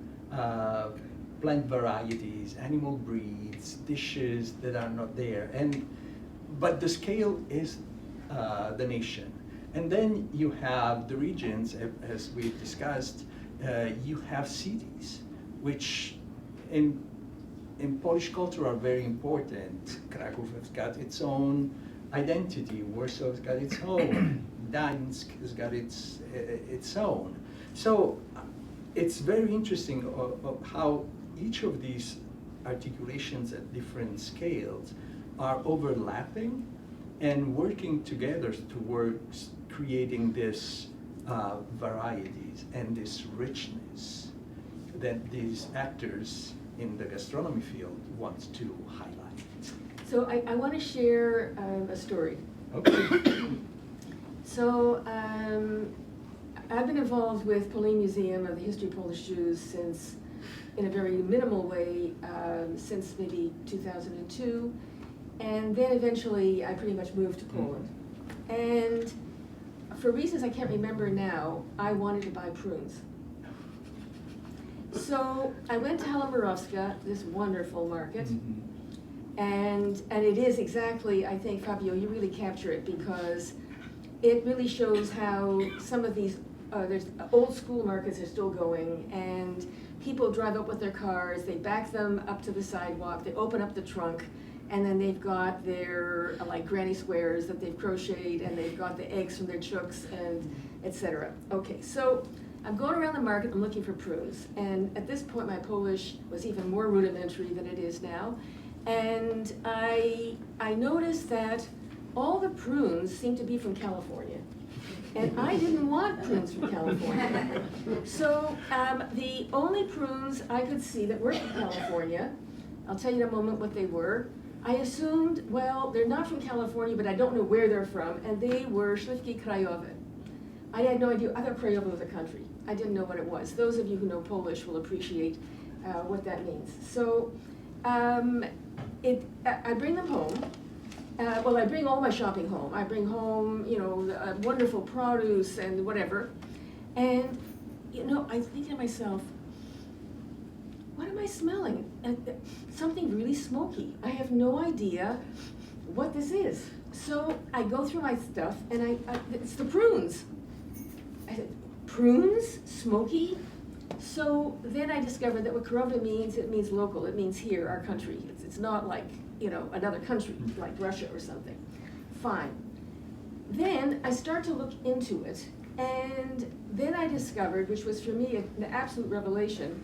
plant varieties, animal breeds, dishes that are not there. But the scale is the nation. And then you have the regions, as we discussed, you have cities, which in Polish culture are very important. Kraków has got its own identity, Warsaw's got its own, Gdańsk has got its own. So it's very interesting of how each of these articulations at different scales are overlapping and working together towards creating this varieties and this richness that these actors in the gastronomy field want to highlight. So I want to share a story. Okay. So I've been involved with Polin Museum of the History of Polish Jews since, in a very minimal way, since maybe 2002. And then eventually I pretty much moved to Poland. And for reasons I can't remember now, I wanted to buy prunes. So I went to Halamarowska, this wonderful market, and it is exactly, I think, Fabio, you really capture it, because it really shows how some of these, there's old school markets are still going, and people drive up with their cars, they back them up to the sidewalk, they open up the trunk, and then they've got their like granny squares that they've crocheted, and they've got the eggs from their chooks, and etc. Okay, so I'm going around the market, I'm looking for prunes, and at this point my Polish was even more rudimentary than it is now, and I noticed that all the prunes seemed to be from California, and I didn't want prunes from California. So the only prunes I could see that were from California, I'll tell you in a moment what they were. I assumed, well, they're not from California, but I don't know where they're from, and they were Śliwki Krajowe. I had no idea. I thought Krajowe was a country. I didn't know what it was. Those of you who know Polish will appreciate what that means. So I bring them home. Well, I bring all my shopping home. I bring home, wonderful produce and whatever. And, I think to myself, what am I smelling? Something really smoky. I have no idea what this is. So I go through my stuff, and it's the prunes. I said, prunes? Smoky? So then I discovered that what Krajowe means, it means local. It means here, our country. It's not like, another country, like Russia or something. Fine. Then I start to look into it, and then I discovered, which was for me an absolute revelation,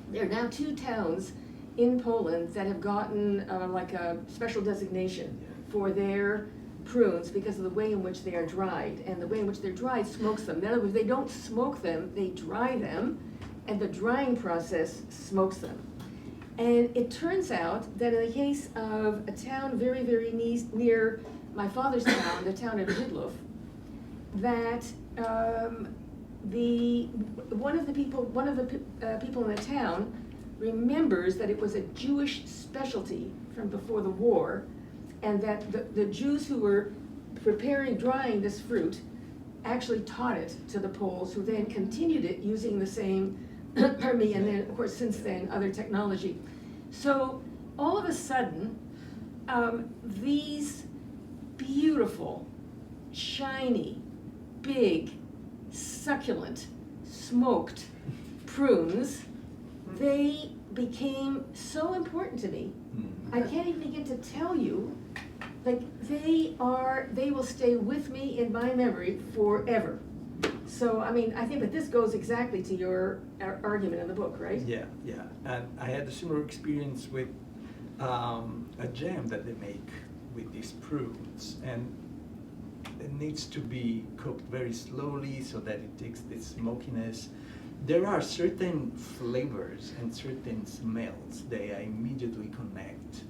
there are now 2 towns in Poland that have gotten like a special designation for their prunes because of the way in which they are dried, and the way in which they're dried smokes them. In other words, they don't smoke them, they dry them, and the drying process smokes them. And it turns out that in the case of a town very, very near my father's town, the town of Zidlov, that one of the people in the town remembers that it was a Jewish specialty from before the war, and that the Jews who were drying this fruit actually taught it to the Poles, who then continued it using the same, pardon me, and then, of course, since then, other technology. So, all of a sudden, these beautiful, shiny, big, succulent, smoked prunes, they became so important to me. I can't even begin to tell you, like, they will stay with me in my memory forever. So, I mean, I think that this goes exactly to your argument in the book, right? Yeah, yeah. And I had a similar experience with a jam that they make with these prunes. And it needs to be cooked very slowly so that it takes this smokiness. There are certain flavors and certain smells that I immediately connect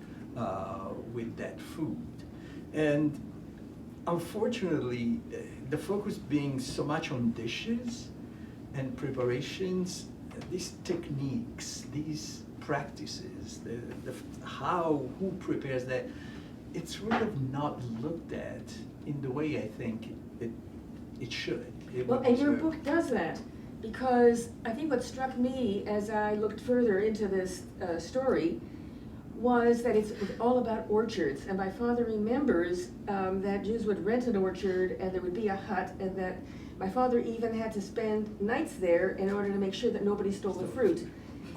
with that food. And unfortunately, the focus being so much on dishes and preparations, these techniques, these practices, who prepares that, it's sort of not looked at in the way I think it should. Well, and your book does that, because I think what struck me as I looked further into this story was that it's all about orchards. And my father remembers that Jews would rent an orchard and there would be a hut, and that my father even had to spend nights there in order to make sure that nobody stole the fruit.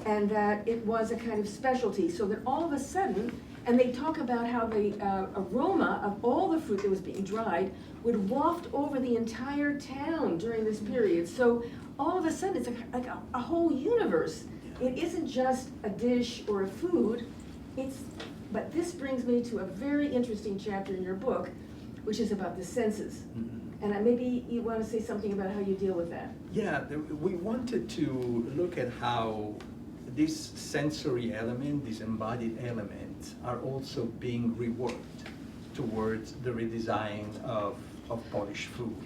And that it was a kind of specialty, so that all of a sudden, and they talk about how the aroma of all the fruit that was being dried would waft over the entire town during this period. So all of a sudden, it's like a whole universe. It isn't just a dish or a food. But this brings me to a very interesting chapter in your book, which is about the senses. Mm-hmm. And maybe you want to say something about how you deal with that. Yeah, we wanted to look at how this sensory element, these embodied elements, are also being reworked towards the redesign of Polish food.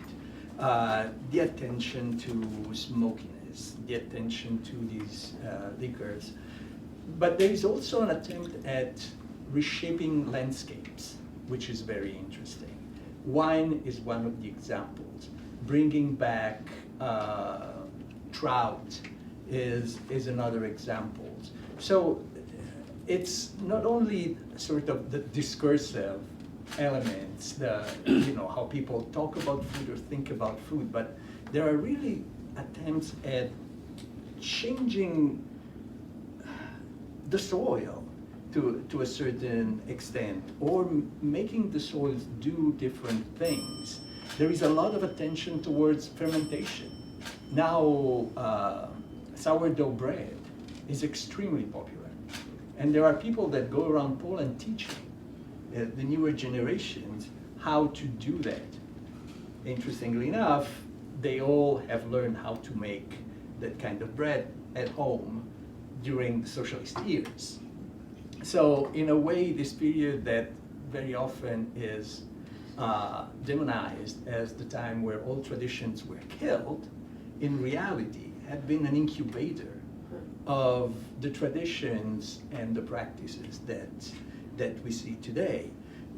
The attention to smokiness, the attention to these liquors. But there is also an attempt at reshaping landscapes, which is very interesting. Wine is one of the examples. Bringing back trout is another example. So it's not only sort of the discursive elements, how people talk about food or think about food, but there are really attempts at changing the soil to a certain extent, or making the soils do different things. There is a lot of attention towards fermentation. Now, sourdough bread is extremely popular. And there are people that go around Poland teaching the newer generations how to do that. Interestingly enough, they all have learned how to make that kind of bread at home during the socialist years. So in a way, this period that very often is demonized as the time where all traditions were killed, in reality had been an incubator of the traditions and the practices that we see today.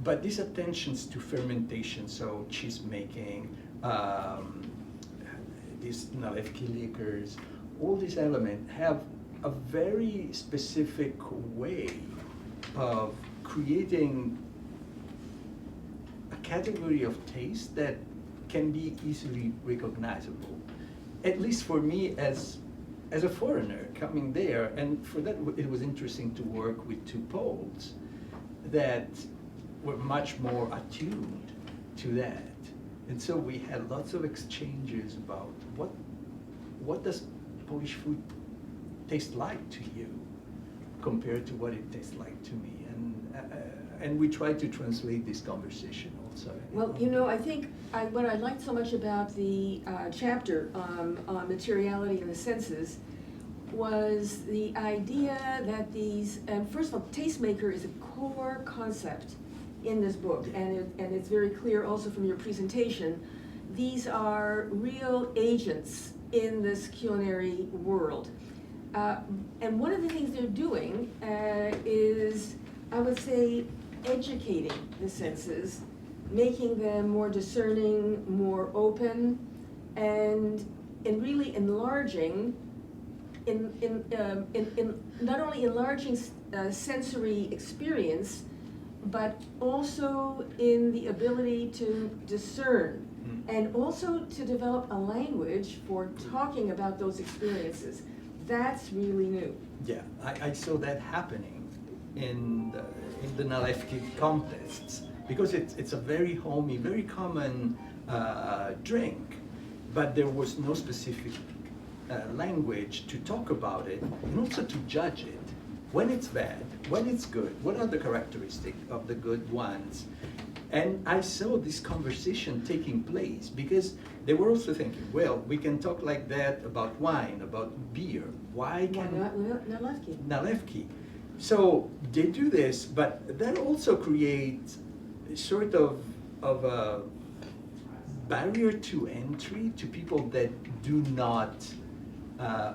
But these attentions to fermentation, so cheese making, these nalewki liquors, all these elements have a very specific way of creating a category of taste that can be easily recognizable. At least for me as a foreigner coming there, and for that it was interesting to work with two Poles that were much more attuned to that. And so we had lots of exchanges about what does Polish food taste like to you compared to what it tastes like to me, and we try to translate this conversation also. Well, I think what I liked so much about the chapter on materiality and the senses was the idea that these, and first of all, tastemaker is a core concept in this book, and it's very clear also from your presentation. These are real agents in this culinary world. And one of the things they're doing is, I would say, educating the senses, making them more discerning, more open, and really enlarging, not only enlarging sensory experience, but also in the ability to discern, and also to develop a language for talking about those experiences. That's really new. Yeah, I saw that happening in the Nalewki contests, because it's a very homey, very common drink, but there was no specific language to talk about it, and also to judge it. When it's bad, when it's good, what are the characteristics of the good ones? And I saw this conversation taking place because they were also thinking, well, we can talk like that about wine, about beer. Why can't Nalewki. Nalewki? So they do this, but that also creates sort of a barrier to entry to people that do not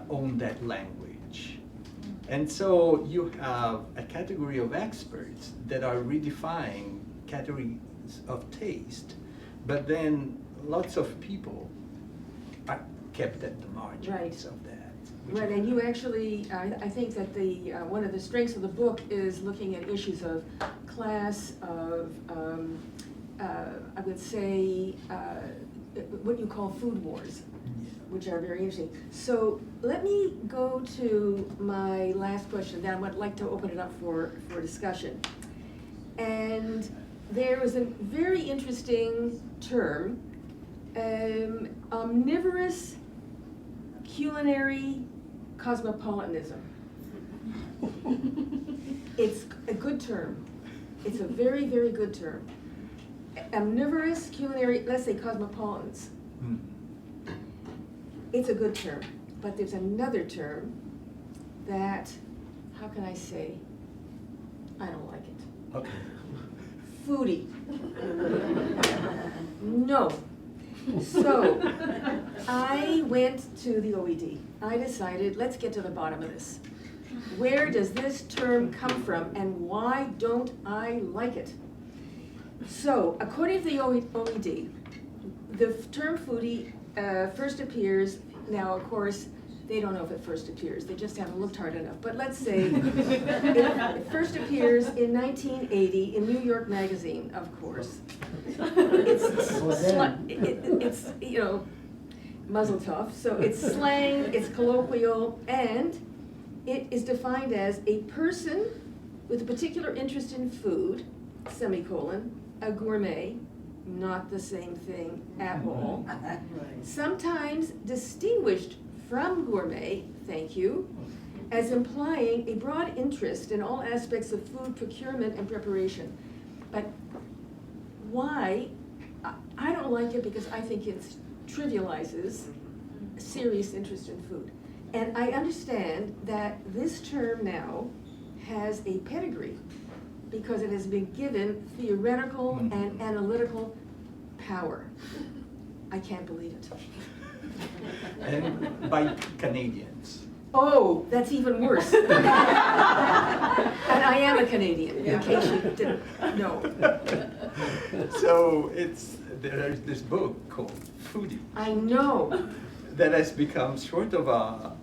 own that language. And so you have a category of experts that are redefining categories of taste, but then lots of people are kept at the margins of that. Right, and you actually, I think that the one of the strengths of the book is looking at issues of class, of I would say what you call food wars, which are very interesting. So let me go to my last question, then I would like to open it up for discussion. And there was a very interesting term, omnivorous culinary cosmopolitanism. It's a good term. It's a very, very good term. Omnivorous culinary, let's say cosmopolitans. It's a good term, but there's another term that, how can I say, I don't like it. Okay. Foodie. No. So, I went to the OED. I decided, let's get to the bottom of this. Where does this term come from, and why don't I like it? So, according to the OED, the term foodie first appears, now of course, they don't know if it first appears, they just haven't looked hard enough, but let's say it first appears in 1980 in New York Magazine, of course. It's you know, muzzle tough, so it's slang, it's colloquial, and it is defined as a person with a particular interest in food, semicolon, a gourmet, not the same thing at all, sometimes distinguished from gourmet, thank you, as implying a broad interest in all aspects of food procurement and preparation. But why? I don't like it because I think it trivializes serious interest in food. And I understand that this term now has a pedigree because it has been given theoretical and analytical power. I can't believe it. And by Canadians. Oh, that's even worse. And I am a Canadian, in case you didn't know. So there's this book called Foodie. I know. That has become sort of a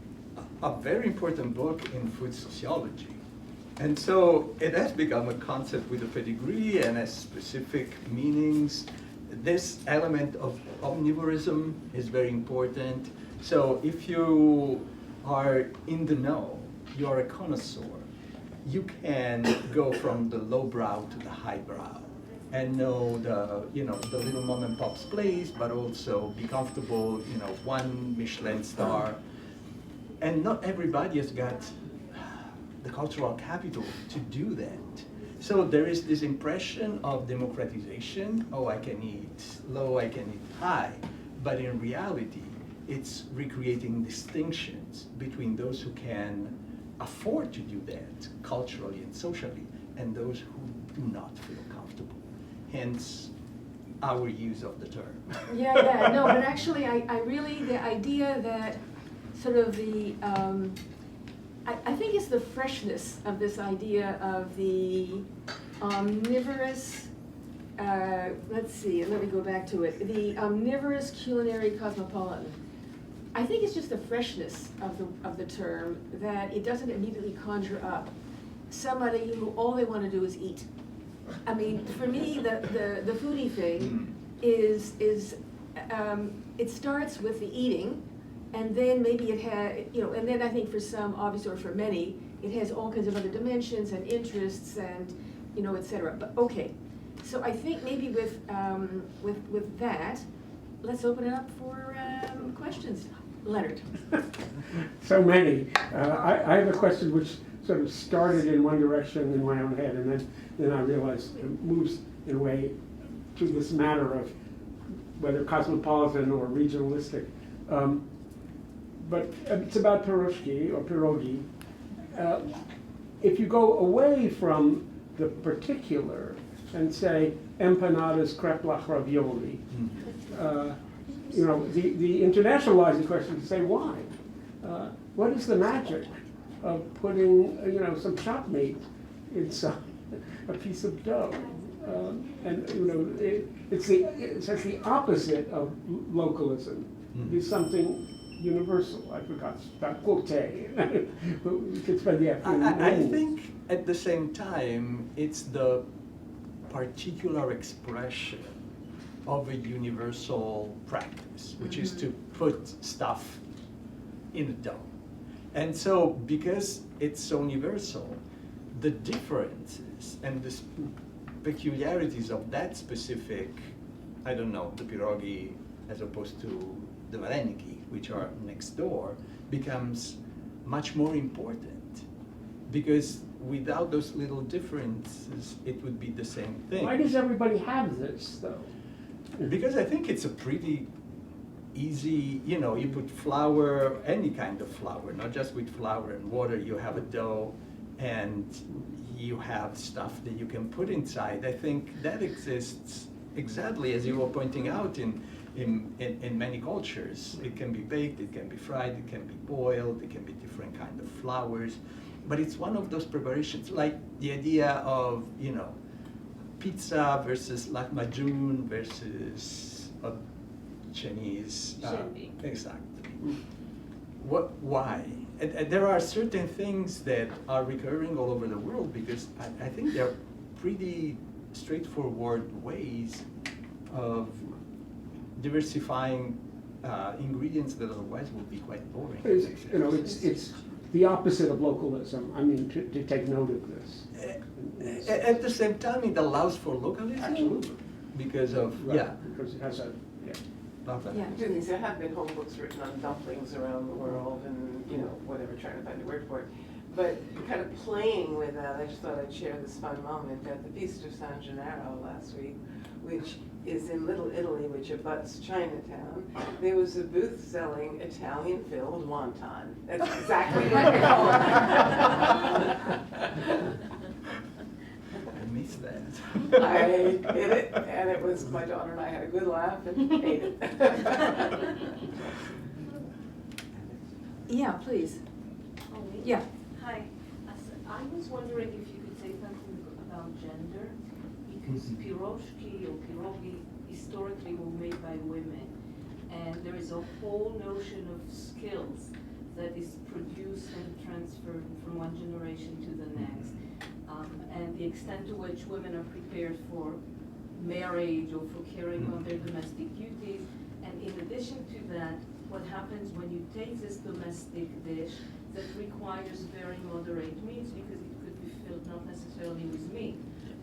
very important book in food sociology. And so it has become a concept with a pedigree and has specific meanings. This element of omnivorism is very important. So if you are in the know, you are a connoisseur, you can go from the lowbrow to the highbrow and know the little mom and pop's place, but also be comfortable, one Michelin star. And not everybody has got the cultural capital to do that. So there is this impression of democratization. Oh, I can eat low, I can eat high. But in reality, it's recreating distinctions between those who can afford to do that culturally and socially and those who do not feel comfortable. Hence, our use of the term. Yeah, no, but actually, I really, the idea that sort of the, I think it's the freshness of this idea of the omnivorous, let's see, let me go back to it, the omnivorous culinary cosmopolitan. I think it's just the freshness of the term, that it doesn't immediately conjure up somebody who all they want to do is eat. I mean, for me, the foodie thing is it starts with the eating, and then maybe it has, you know, and then I think for some, obviously, or for many, it has all kinds of other dimensions and interests and, you know, et cetera. But okay, so I think maybe with that, let's open it up for questions. Leonard. So many. I have a question which sort of started in one direction in my own head, and then I realized it moves in a way to this matter of whether cosmopolitan or regionalistic. But it's about pierogi or pierogi. If you go away from the particular and say empanadas, crepe la ravioli, you know, the internationalizing question is to say why? What is the magic of putting, you know, some shop meat inside a piece of dough? And you know, it's actually the opposite of localism. It's something universal. I forgot about quote. We could spend the afternoon. I think at the same time, it's the particular expression of a universal practice, which is to put stuff in a dough. And so, because it's so universal, the differences and the peculiarities of that specific, I don't know, the pierogi as opposed to the vareniki, which are next door, becomes much more important. Because without those little differences, it would be the same thing. Why does everybody have this, though? Because I think it's a pretty easy, you know, you put flour, any kind of flour, not just with flour and water, you have a dough and you have stuff that you can put inside. I think that exists exactly as you were pointing out in many cultures. It can be baked, it can be fried, it can be boiled, it can be different kind of flours. But it's one of those preparations, like the idea of, you know, pizza versus lahmacun versus a Chinese. Exactly. Why? And there are certain things that are recurring all over the world because I think they're pretty straightforward ways of diversifying ingredients that otherwise would be quite boring. You know, it's the opposite of localism. I mean, to take note of this. At the same time, it allows for localism. Absolutely. Because of, Right, yeah. because it has a, yeah. Yeah. There have been home books written on dumplings around the world and, you know, whatever, trying to find a word for it. But kind of playing with that, I just thought I'd share this fun moment at the Feast of San Gennaro last week, which is in Little Italy, which abuts Chinatown. There was a booth selling Italian-filled wonton. That's exactly what they call it. I missed that. I ate it, and it was, my daughter and I had a good laugh and ate it. Yeah, please. Oh, me? Yeah. Hi. I was wondering if you could say something about gender, because pierogi or pierogi historically were made by women, and there is a whole notion of skills that is produced and transferred from one generation to the next. And the extent to which women are prepared for marriage or for carrying on their domestic duties. And in addition to that, what happens when you take this domestic dish that requires very moderate meats, because it could be filled not necessarily with meat,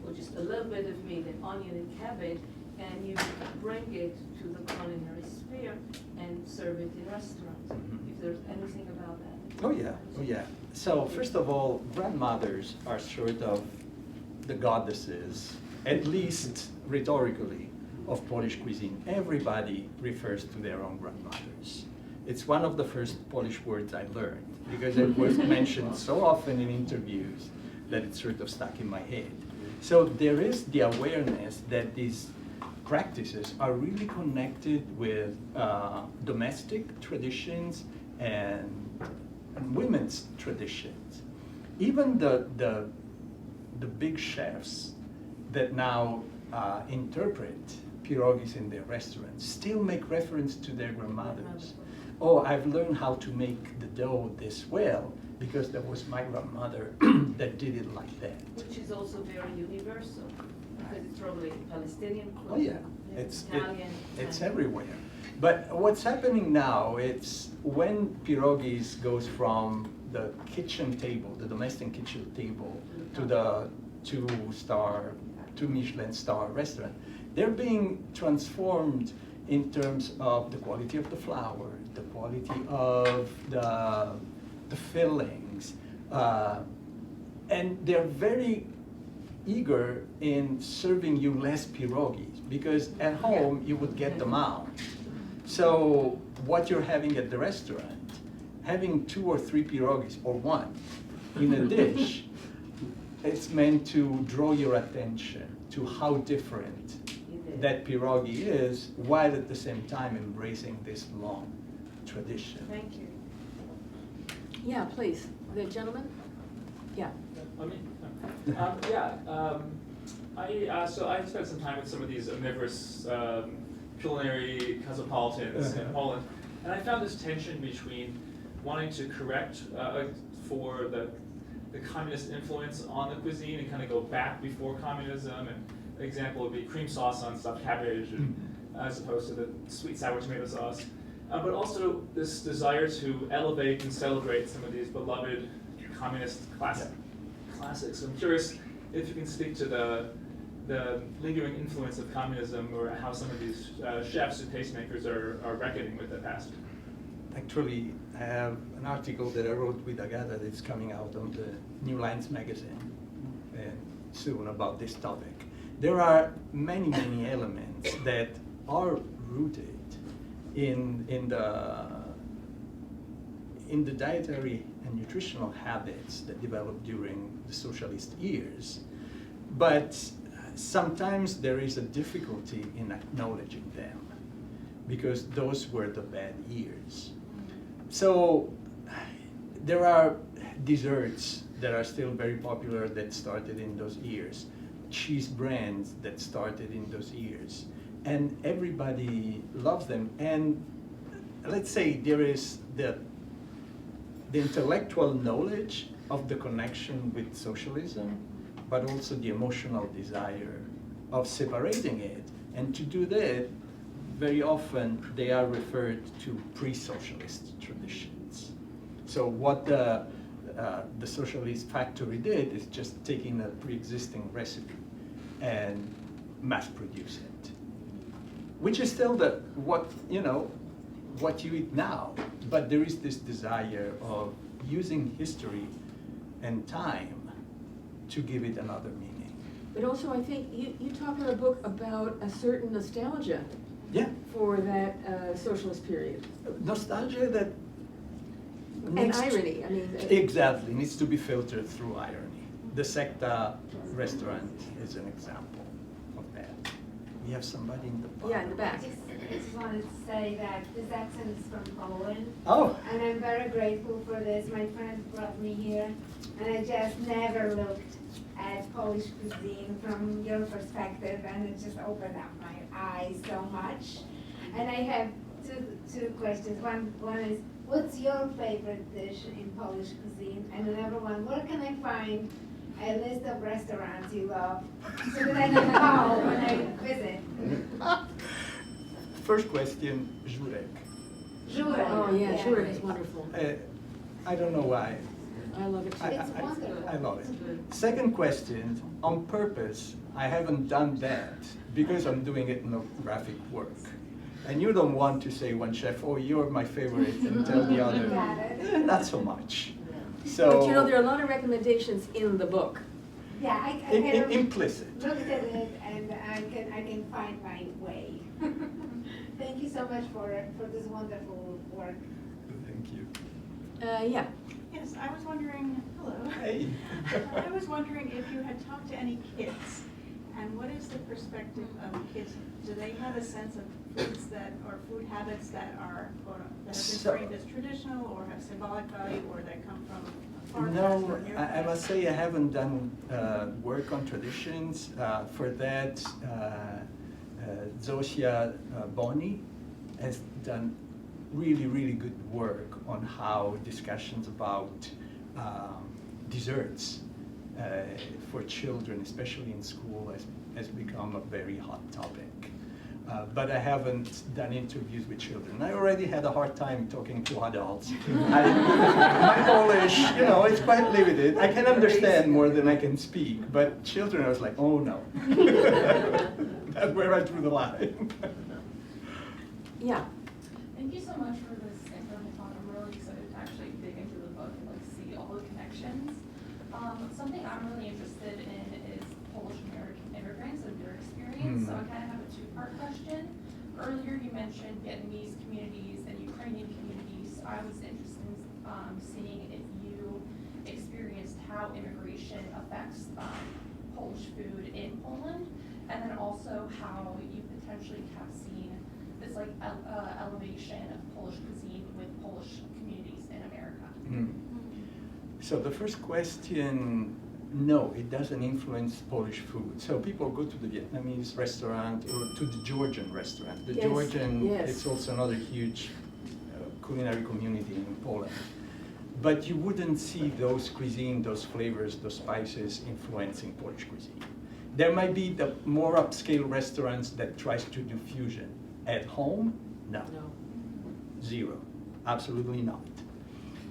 or just a little bit of meat, an onion and cabbage, and you bring it to the culinary sphere and serve it in restaurants. If there's anything about that. Oh yeah, oh yeah. So first of all, grandmothers are sort of the goddesses, at least rhetorically, of Polish cuisine. Everybody refers to their own grandmothers. It's one of the first Polish words I learned because it was mentioned so often in interviews that it sort of stuck in my head. So there is the awareness that these practices are really connected with domestic traditions and women's traditions. Even the big chefs that now interpret pierogis in their restaurants still make reference to their grandmothers. Oh, I've learned how to make the dough this well because that was my grandmother that did it like that. Which is also very universal, because it's probably Palestinian Oh clothing, yeah, Italian. it's everywhere. But what's happening now, it's when pierogis goes from the kitchen table, the domestic kitchen table, to the two Michelin star restaurant, they're being transformed in terms of the quality of the flour, the quality of the fillings, and they're very eager in serving you less pierogis because at home you would get them out. So what you're having at the restaurant, having 2 or 3 pierogis or 1 in a dish, it's meant to draw your attention to how different that pierogi is, while at the same time embracing this long tradition. Thank you. Yeah, please. The gentleman? Yeah. So I spent some time with some of these omnivorous culinary cosmopolitans in Poland, and I found this tension between wanting to correct for the communist influence on the cuisine and kind of go back before communism. And an example would be cream sauce on stuffed cabbage, as opposed to the sweet sour tomato sauce. But also this desire to elevate and celebrate some of these beloved communist classics. I'm curious if you can speak to the lingering influence of communism, or how some of these chefs and tastemakers are reckoning with the past. Actually, I have an article that I wrote with Agata that's coming out on the New Lines magazine soon about this topic. There are many, many elements that are rooted in the dietary and nutritional habits that developed during the socialist years. But sometimes there is a difficulty in acknowledging them because those were the bad years. So there are desserts that are still very popular that started in those years, cheese brands that started in those years, and everybody loves them. And let's say there is the intellectual knowledge of the connection with socialism, but also the emotional desire of separating it. And to do that, very often they are referred to pre-socialist traditions. So what the socialist factory did is just taking a pre-existing recipe and mass produce it, which is still what you eat now. But there is this desire of using history and time to give it another meaning. But also, I think you talk in the book about a certain nostalgia Yeah, for that socialist period. nostalgia that And needs to- irony, I mean. Exactly, needs to be filtered through irony. The Secta restaurant is an example of that. We have somebody in the back. Yeah, in the back. I just wanted to say that this accent is from Poland, Oh, and I'm very grateful for this. My friend brought me here, and I just never looked at Polish cuisine from your perspective, and it just opened up my eyes so much. And I have two questions. One is, what's your favorite dish in Polish cuisine? And another one, where can I find a list of restaurants you love so that I can go when I visit? first question, żurek. Żurek. Oh, yeah, sure, it's wonderful. I don't know why. I love it too. It's wonderful. I love it. Second question, on purpose, I haven't done that because I'm doing ethnographic work. And you don't want to say one chef, oh, you're my favorite, and tell the other, Got it. not so much. So, But you know, there are a lot of recommendations in the book. Yeah, I kind of implicit. looked at it and I can find my way. Thank you so much for this wonderful work. Thank you. Yeah. Yes, I was wondering, hello. Hey. I was wondering if you had talked to any kids, and what is the perspective of kids? Do they have a sense of foods that, or food habits that are, that have been So- framed as traditional, or have symbolic value, or that come from far past No, or near I past? must say I haven't done work on traditions. For that, Zosia Boni has done really, really good work on how discussions about desserts for children, especially in school, has become a very hot topic. But I haven't done interviews with children. I already had a hard time talking to adults. My Polish, it's quite limited. I can understand more than I can speak, but children, I was like, oh no. That's where I drew the line. Yeah. Thank you so much for this incredible talk. I'm really excited to actually dig into the book and see all the connections. Something I'm really interested in is Polish American immigrants and their experience. So I kind of have a two-part question. Earlier you mentioned Vietnamese communities and Ukrainian communities. I was interested in seeing if you experienced how immigration affects Polish food in Poland, and then also how you potentially have seen this elevation of Polish cuisine with Polish communities in America. So the first question, no, it doesn't influence Polish food. So people go to the Vietnamese restaurant or to the Georgian restaurant. The Yes, Georgian, yes. it's also another huge culinary community in Poland. But you wouldn't see those cuisine, those flavors, those spices influencing Polish cuisine. There might be the more upscale restaurants that tries to do fusion. At home, no. Zero, absolutely not.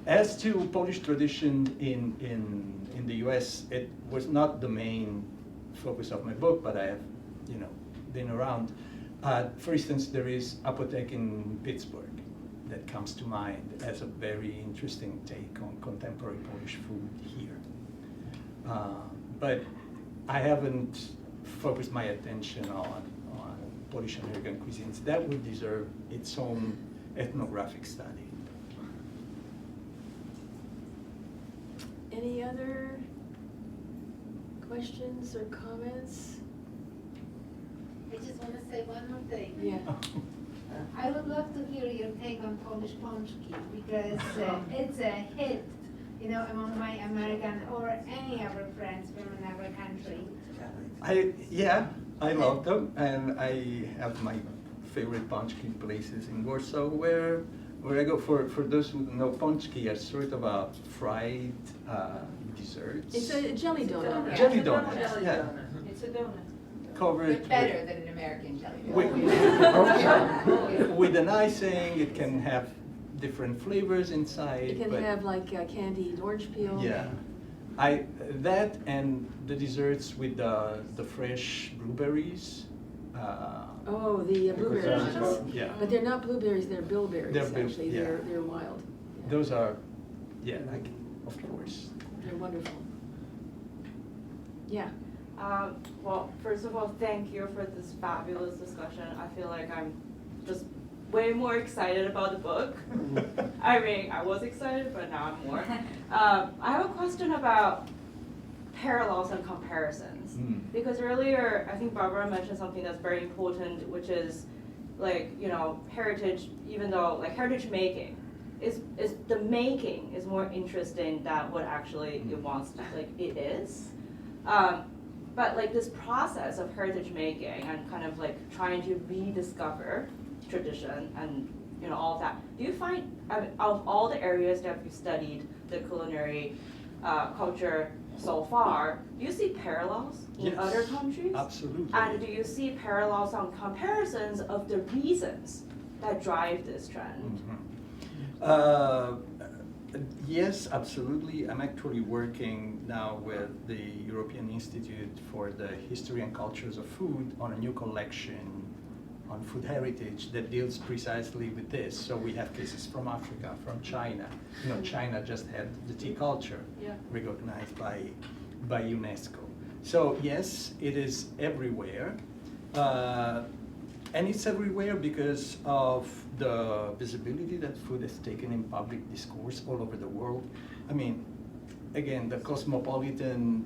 As to Polish tradition in the US, it was not the main focus of my book, but I have, been around. For instance, there is Apotek in Pittsburgh that comes to mind as a very interesting take on contemporary Polish food here. But I haven't focused my attention on Polish American cuisines. That would deserve its own ethnographic study. Any other questions or comments? I just want to say one more thing. Yeah. I would love to hear your take on Polish pączki, because it's a hit, among my American or any other friends from another country. I love them, and I have my favorite pączki places in Warsaw where I go. For those who know, pączki are sort of a fried dessert. It's a jelly donut. Jelly donut, yeah. It's a donut. Covered But better than an American jelly with, donut. with an icing. It can have different flavors inside. It can but have candied orange peel. yeah. That and the desserts with the fresh blueberries. Oh, the blueberries. Yeah. But they're not blueberries, they're bilberries, They're bil- actually. yeah. They're wild. Yeah. Those are, of course. They're wonderful. Yeah. Well, first of all, thank you for this fabulous discussion. I feel like I'm just way more excited about the book. I mean, I was excited, but now I'm more. I have a question about parallels and comparisons. Because earlier, I think Barbara mentioned something that's very important, which is heritage, even though heritage making is the making is more interesting than what actually it wants to, it is. But this process of heritage making and kind of trying to rediscover tradition and all of that, do you find, of all the areas that you studied the culinary culture so far, do you see parallels in Yes, other countries? Absolutely. And do you see parallels on comparisons of the reasons that drive this trend? Yes, absolutely. I'm actually working now with the European Institute for the History and Cultures of Food on a new collection on food heritage that deals precisely with this. So we have cases from Africa, from China. China just had the tea culture recognized by UNESCO. So yes, it is everywhere. And it's everywhere because of the visibility that food has taken in public discourse all over the world. I mean, again, the cosmopolitan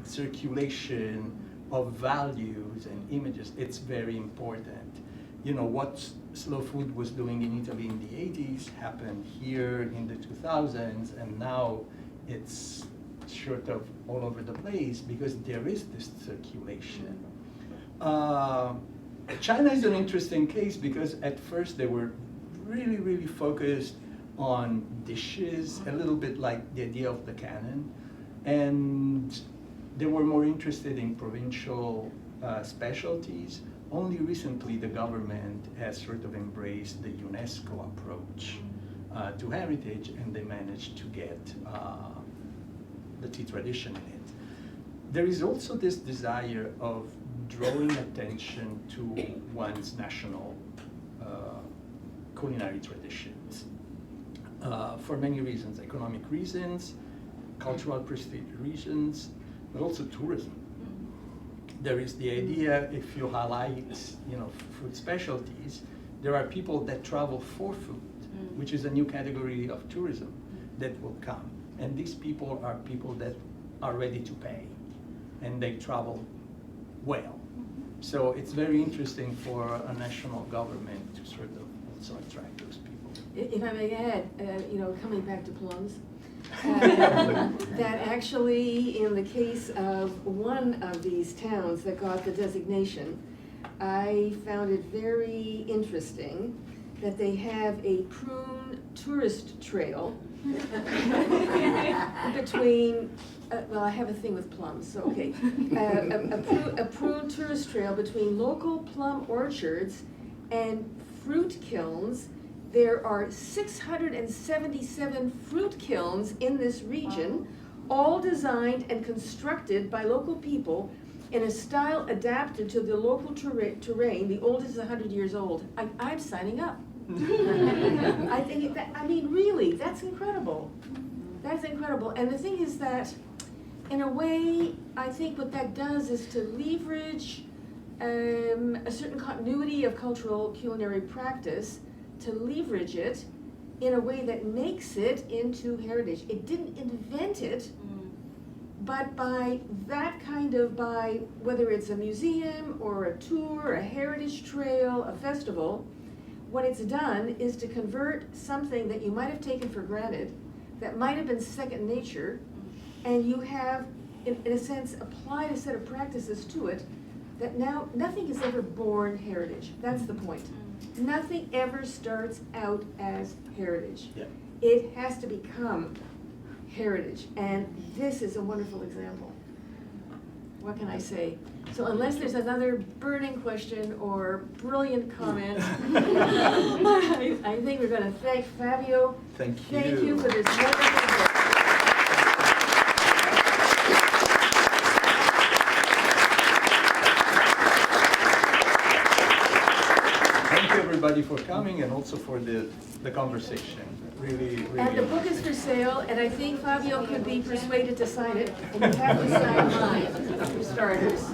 circulation of values and images, it's very important. You know, what slow food was doing in Italy in the 80s happened here in the 2000s, and now it's sort of all over the place because there is this circulation. China is an interesting case because at first they were really, really focused on dishes, a little bit like the idea of the canon, and they were more interested in provincial specialties. Only recently the government has sort of embraced the UNESCO approach to heritage, and they managed to get the tea tradition in it. There is also this desire of drawing attention to one's national culinary traditions for many reasons, economic reasons, cultural prestige reasons, but also tourism. There is the idea, if you highlight, you know, food specialties, there are people that travel for food, which is a new category of tourism that will come. And these people are people that are ready to pay, and they travel well. So it's very interesting for a national government to sort of also attract those people. If I may add, you know, coming back to plums, that actually in the case of one of these towns that got the designation, I found it very interesting that they have a prune tourist trail between, well, I have a thing with plums, so okay. A prune tourist trail between local plum orchards and fruit kilns. There are 677 fruit kilns in this region, all designed and constructed by local people in a style adapted to the local terrain. The oldest is 100 years old. I'm signing up. I think I mean, really, that's incredible. That's incredible. And the thing is that, in a way, I think what that does is to leverage a certain continuity of cultural culinary practice, to leverage it in a way that makes it into heritage. It didn't invent it, but by that kind of, by whether it's a museum or a tour, a heritage trail, a festival, what it's done is to convert something that you might have taken for granted, that might have been second nature, and you have, in a sense, applied a set of practices to it that now nothing is ever born heritage. That's the point. Nothing ever starts out as heritage. Yeah. It has to become heritage, and this is a wonderful example. What can I say? So unless there's another burning question or brilliant comment, I think we're going to thank Fabio. Thank you. Thank you for this wonderful book. Thank you everybody for coming and also for the conversation. Really, really. And the book is for sale, and I think Fabio could be persuaded to sign it, and you have to sign mine, for starters.